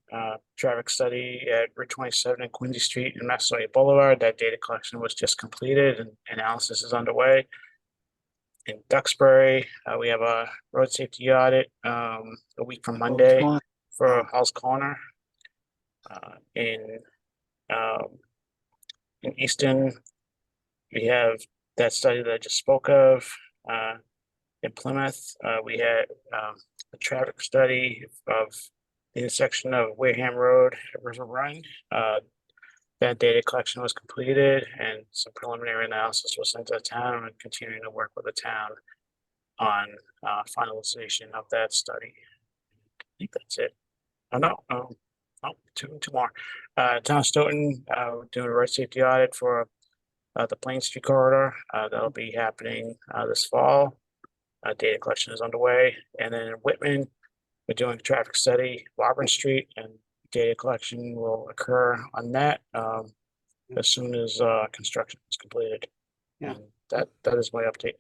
traffic study at Route 27 and Quincy Street and Massasoit Boulevard. That data collection was just completed and analysis is underway. In Duxbury, we have a road safety audit a week from Monday for Hall's Corner. In Easton, we have that study that I just spoke of. In Plymouth, we had a traffic study of the intersection of Wareham Road and River Run. That data collection was completed and some preliminary analysis was sent to the town, and continuing to work with the town on finalization of that study. I think that's it. Two more. Town of Stoughton, we're doing a road safety audit for the Plain Street corridor. That'll be happening this fall. Data collection is underway. And then in Whitman, we're doing a traffic study, Auburn Street, and data collection will occur on that as soon as construction is completed. Yeah. And that is my update.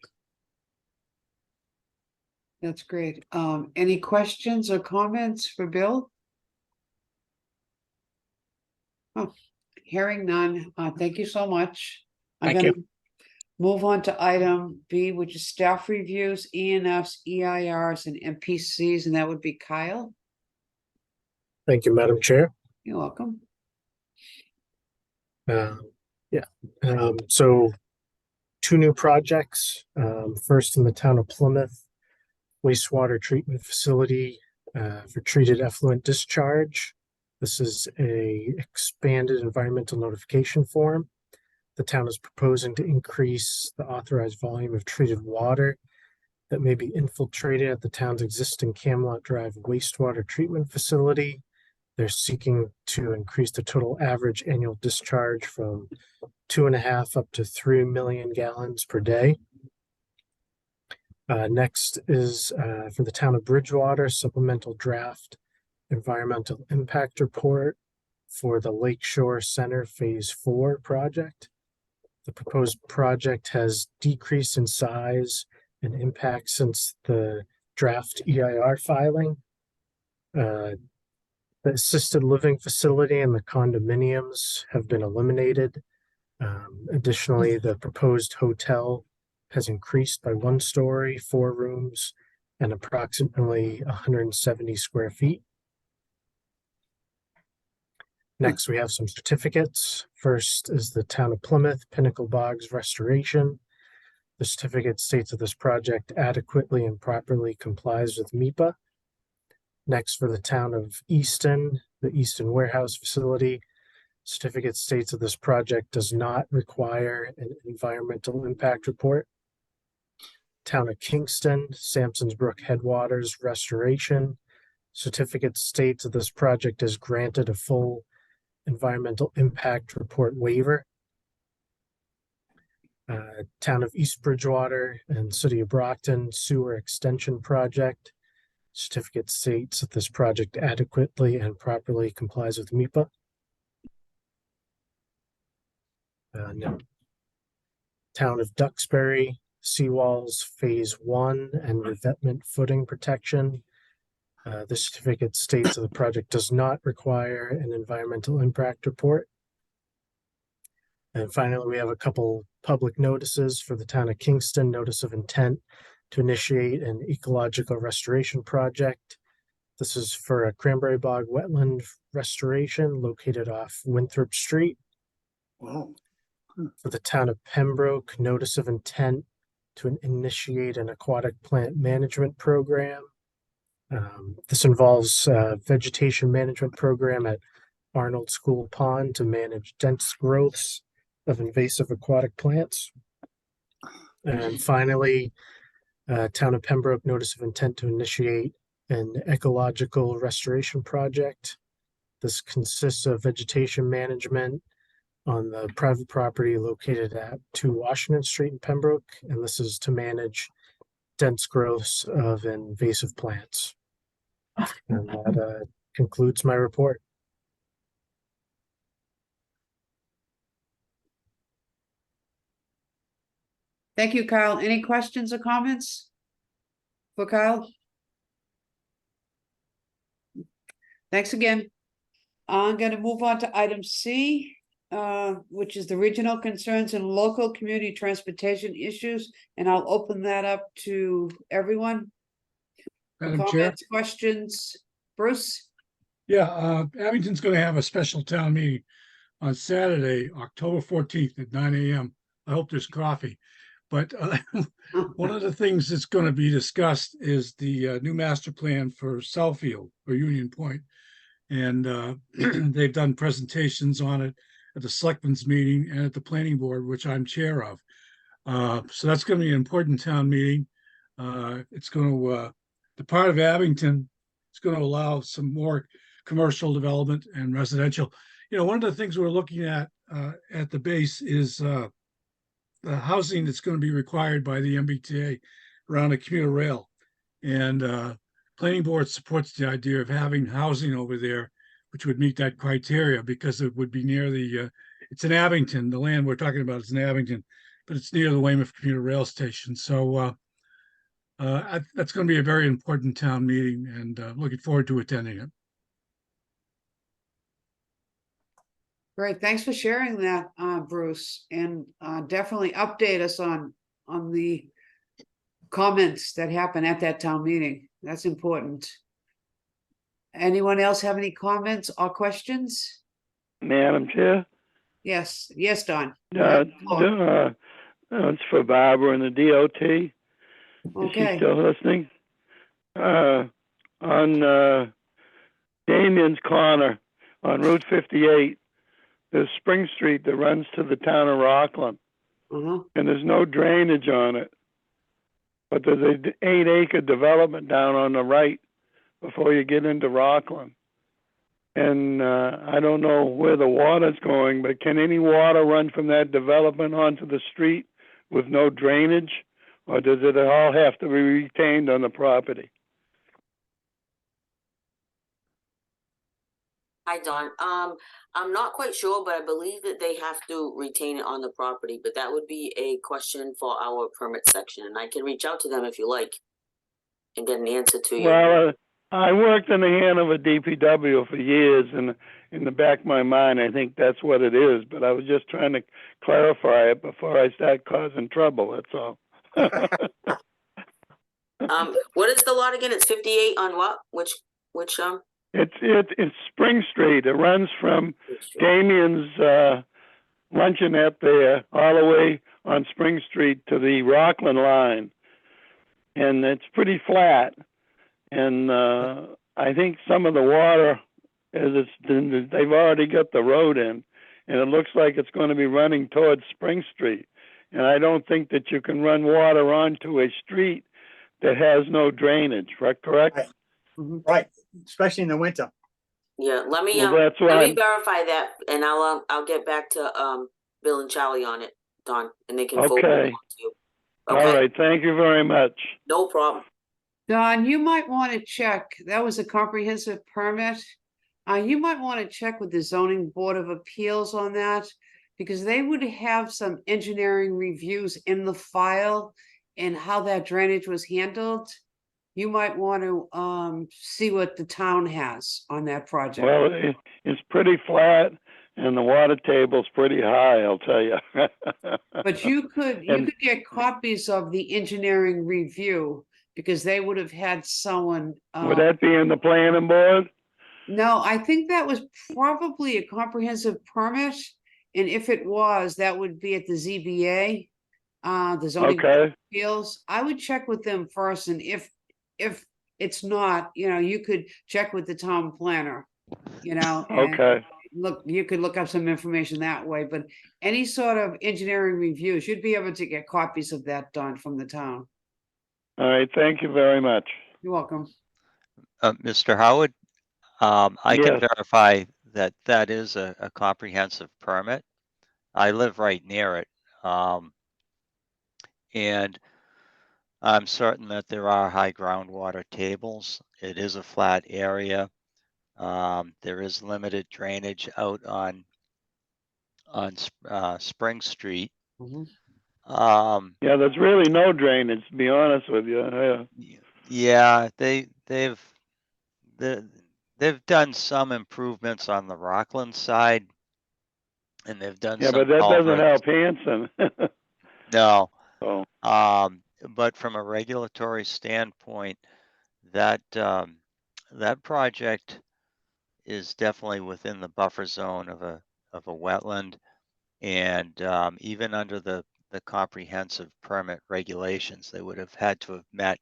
That's great. Any questions or comments for Bill? Oh, hearing none. Thank you so much. I'm Thank gonna you. move on to item B, which is staff reviews, ENFs, EIRs, and MPCs, and that would be Kyle. Thank you, Madam Chair. You're welcome. So 2 new projects. First in the town of Plymouth, wastewater treatment facility for treated effluent discharge. This is a expanded environmental notification form. The town is proposing to increase the authorized volume of treated water that may be infiltrated at the town's existing Camelot Drive wastewater treatment facility. They're seeking to increase the total average annual discharge from 2.5 up to 3 million gallons per day. Next is for the town of Bridgewater, supplemental draft environmental impact report for the Lakeshore Center Phase 4 project. The proposed project has decreased in size and impact since the draft EIR filing. The assisted living facility and the condominiums have been eliminated. Additionally, the proposed hotel has increased by 1 story, 4 rooms, and approximately 170 square feet. Next, we have some certificates. First is the Town of Plymouth Pinnacle Bogs Restoration. The certificate states that this project adequately and properly complies with MIPA. Next, for the Town of Easton, the Easton Warehouse Facility. Certificate states that this project does not require an environmental impact report. Town of Kingston, Sampson's Brook Headwaters Restoration. Certificate states that this project is granted a full environmental impact report waiver. Town of East Bridgewater and City of Brockton Sewer Extension Project. Certificate states that this project adequately and properly complies with MIPA. No. Town of Duxbury, Seawalls Phase 1 and revetment footing protection. The certificate states that the project does not require an environmental impact report. And finally, we have a couple public notices for the Town of Kingston, notice of intent to initiate an ecological restoration project. This is for a cranberry bog wetland restoration located off Winthrop Street. Wow. For the Town of Pembroke, notice of intent to initiate an aquatic plant management program. This involves a vegetation management program at Arnold School Pond to manage dense growths of invasive aquatic plants. And finally, Town of Pembroke notice of intent to initiate an ecological restoration project. This consists of vegetation management on the private property located at 2 Washington Street in Pembroke, and this is to manage dense growths of invasive plants. And that concludes my report. Thank you, Kyle. Any questions or comments for Kyle? Thanks again. I'm going to move on to item C, which is the regional concerns and local community transportation issues, and I'll open that up to everyone. Madam Chair. Comments, questions, Bruce? Yeah, Abington's going to have a special town meeting on Saturday, October 14th at 9 a.m. I hope there's coffee. But one of the things that's going to be discussed is the new master plan for Southfield or Union Point. And they've done presentations on it at the selectmen's meeting and at the planning board, which I'm chair of. So that's going to be an important town meeting. It's going to, the part of Abington, it's going to allow some more commercial development and residential. You know, one of the things we're looking at the base is the housing that's going to be required by the MBTA around a commuter rail. And planning board supports the idea of having housing over there, which would meet that criteria because it would be near the, it's in Abington, the land we're talking about is in Abington, but it's near the Weymouth commuter rail station. So that's going to be a very important town meeting and looking forward to attending it. Great, thanks for sharing that, Bruce, and definitely update us on the comments that happen at that town meeting. That's important. Anyone else have any comments or questions? Madam Chair? Yes, Don. It's for Barbara and the DOT. Is Okay. she still listening? On Damien's Corner on Route 58, there's Spring Street that runs to the town of Rockland. And there's no drainage on it. But there's an 8-acre development down on the right before you get into Rockland. And I don't know where the water's going, but can any water run from that development onto the street with no drainage? Or does it all have to be retained on the property? Hi, Don. I'm not quite sure, but I believe that they have to retain it on the property, but that would be a question for our permit section, and I can reach out to them if you like and get an answer to you. Well, I worked in the Hanover DPW for years, and in the back of my mind, I think that's what it is. But I was just trying to clarify it before I start causing trouble. That's all. What is the lot again? It's 58 on what? Which It's Spring Street. It runs from Damien's luncheonette there all the way on Spring Street to the Rockland line, and it's pretty flat. And I think some of the water, they've already got the road in, and it looks like it's going to be running towards Spring Street. And I don't think that you can run water onto a street that has no drainage, right? Correct? Right. Right, especially in the winter. Yeah, let me Well, that's let why me verify that, and I'll get back to Bill and Charlie on it, Don, and they can forward it Okay. on to you. All right. Thank you very much. No problem. Don, you might want to check, that was a comprehensive permit. You might want to check with the zoning board of appeals on that, because they would have some engineering reviews in the file and how that drainage was handled. You might want to see what the town has on that project. Well, it's pretty flat, and the water table's pretty high, I'll tell you. But you could get copies of the engineering review, because they would have had someone. Would that be in the planning board? No, I think that was probably a comprehensive permit, and if it was, that would be at the ZBA, the zoning board of appeals. I would check with them first, and if it's not, you could check with the town planner, and look, you could look up some information that way, but any sort of engineering reviews, you'd be able to get copies of that done from the town. All right, thank you very much. You're welcome. Mr. Howard, I can Yes. verify that that is a comprehensive permit. I live right near it. And I'm certain that there are high groundwater tables. It is a flat area. There is limited drainage out on Spring Street. Yeah, there's really no drainage, to be honest with you. Yeah, they've done some improvements on the Rockland side, and they've done some but that doesn't culverts. help Hanson. No. So. But from a regulatory standpoint, that project is definitely within the buffer zone of a wetland, and even under the comprehensive permit regulations, they would have had to have met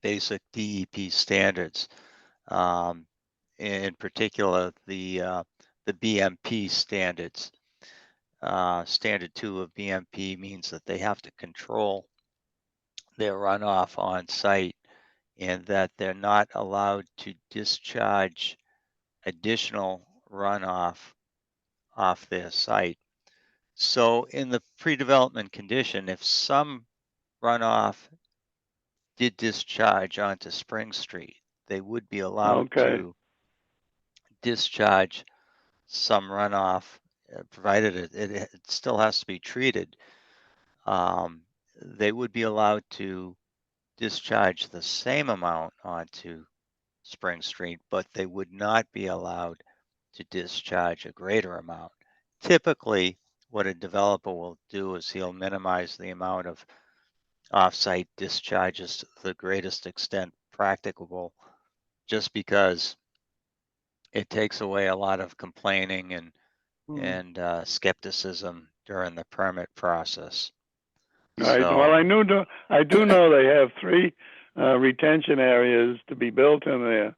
basic DEP standards. In particular, the BMP standards. Standard 2 of BMP means that they have to control their runoff on site, and that they're not allowed to discharge additional runoff off their site. So in the pre-development condition, if some runoff did discharge onto Spring Street, they would be allowed to discharge some runoff, provided it still has to be treated. They would be allowed to discharge the same amount onto Spring Street, but they would not be allowed to discharge a greater amount. Typically, what a developer will do is he'll minimize the amount of off-site discharges to the greatest extent practicable, just because it takes away a lot of complaining and skepticism during the permit process. Right. Well, I do know they have 3 retention areas to be built in there,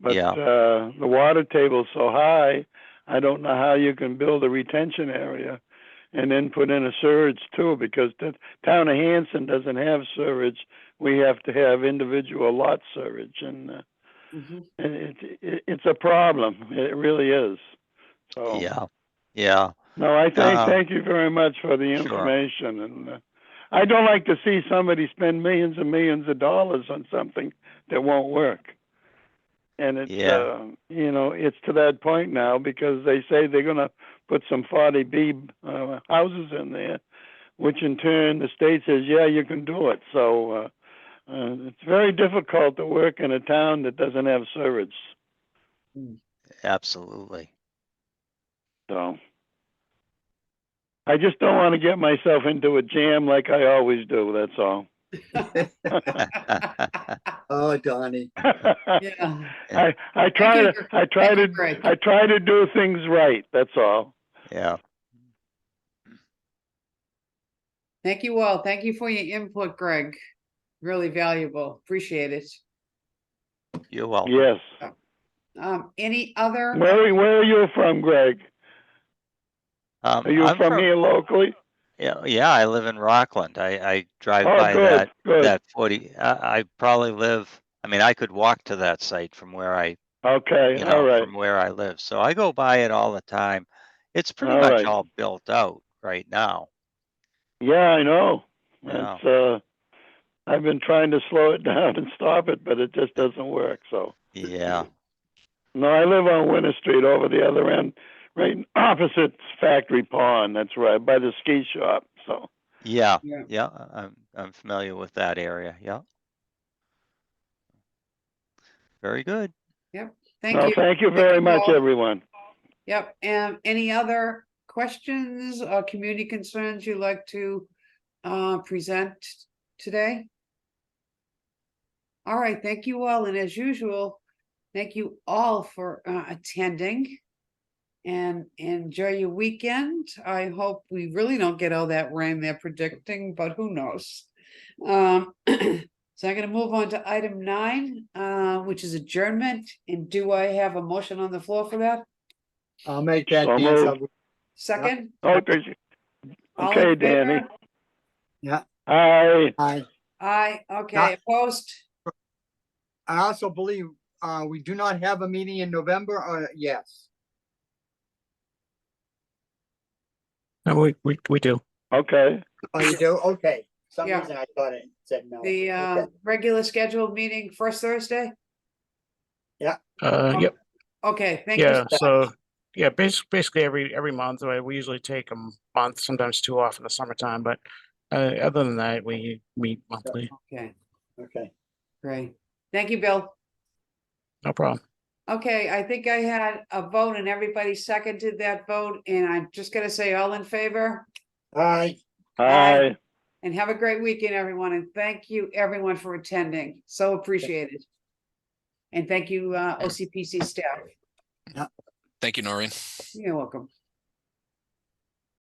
but the water table's so high, I don't know how you can build a retention area and then put in a surge too, because the town of Hanson doesn't have surge. We have to have individual lot surge, and it's a problem. It really is. So yeah. No, I thank you very much for the information, and I don't like to see somebody spend millions and millions of dollars on something that won't work. And it's it's to that point now, because they say they're going to put some 40B houses in there, which in turn the state says, yeah, you can do it. So It's very difficult to work in a town that doesn't have service. Absolutely. So I just don't want to get myself into a jam like I always do. That's all. Oh, Donnie. Yeah. I try to do things right. That's all. Yeah. Thank you all. Thank you for your input, Greg. Really valuable. Appreciate it. You're welcome. Yes. Any other? Where are you from, Greg? Are you I'm from here locally? Yeah, I live in Rockland. I drive Oh, by good, good. that 40. I probably live. I mean, I could walk to that site from where I, Okay, you all know, right. from where I live. So I go by it all the time. It's pretty All much right. all built out right now. Yeah, I know. Yeah. It's I've been trying to slow it down and stop it, but it just doesn't work. So Yeah. no, I live on Winter Street over the other end, right opposite Factory Pond. That's right by the ski shop. So Yeah. Yeah. Yeah. I'm familiar with that area. Yeah. Very good. Yep. Thank no, you. thank you very much, all. everyone. Yep. And any other questions or community concerns you'd like to present today? All right. Thank you all. And as usual, thank you all for attending. And enjoy your weekend. I hope we really don't get all that rain they're predicting, but who knows? So I'm going to move on to item 9, which is adjournment. And do I have a motion on the floor for that? I'll make that. So Dan, moved. Second? Okay, All okay, in Danny. favor? Yeah. Aye. Aye. Aye. Okay. Opposed? I also believe we do not have a meeting in November, or yes. No, we do. Okay. Oh, you do? Okay. Some Yeah. reason I thought it said no. The Okay. regular scheduled meeting first Thursday? Yeah. Yep. Okay. Thank you. Yeah. So yeah, basically every month. We usually take a month, sometimes 2 off in the summertime, but other than that, we meet monthly. Okay. Okay. Great. Thank you, Bill. No problem. Okay, I think I had a vote and everybody seconded that vote, and I'm just gonna say all in favor. Aye. Aye. And have a great weekend, everyone, and thank you everyone for attending. So appreciated. And thank you, OCPC staff. Thank you, Noreen. You're welcome.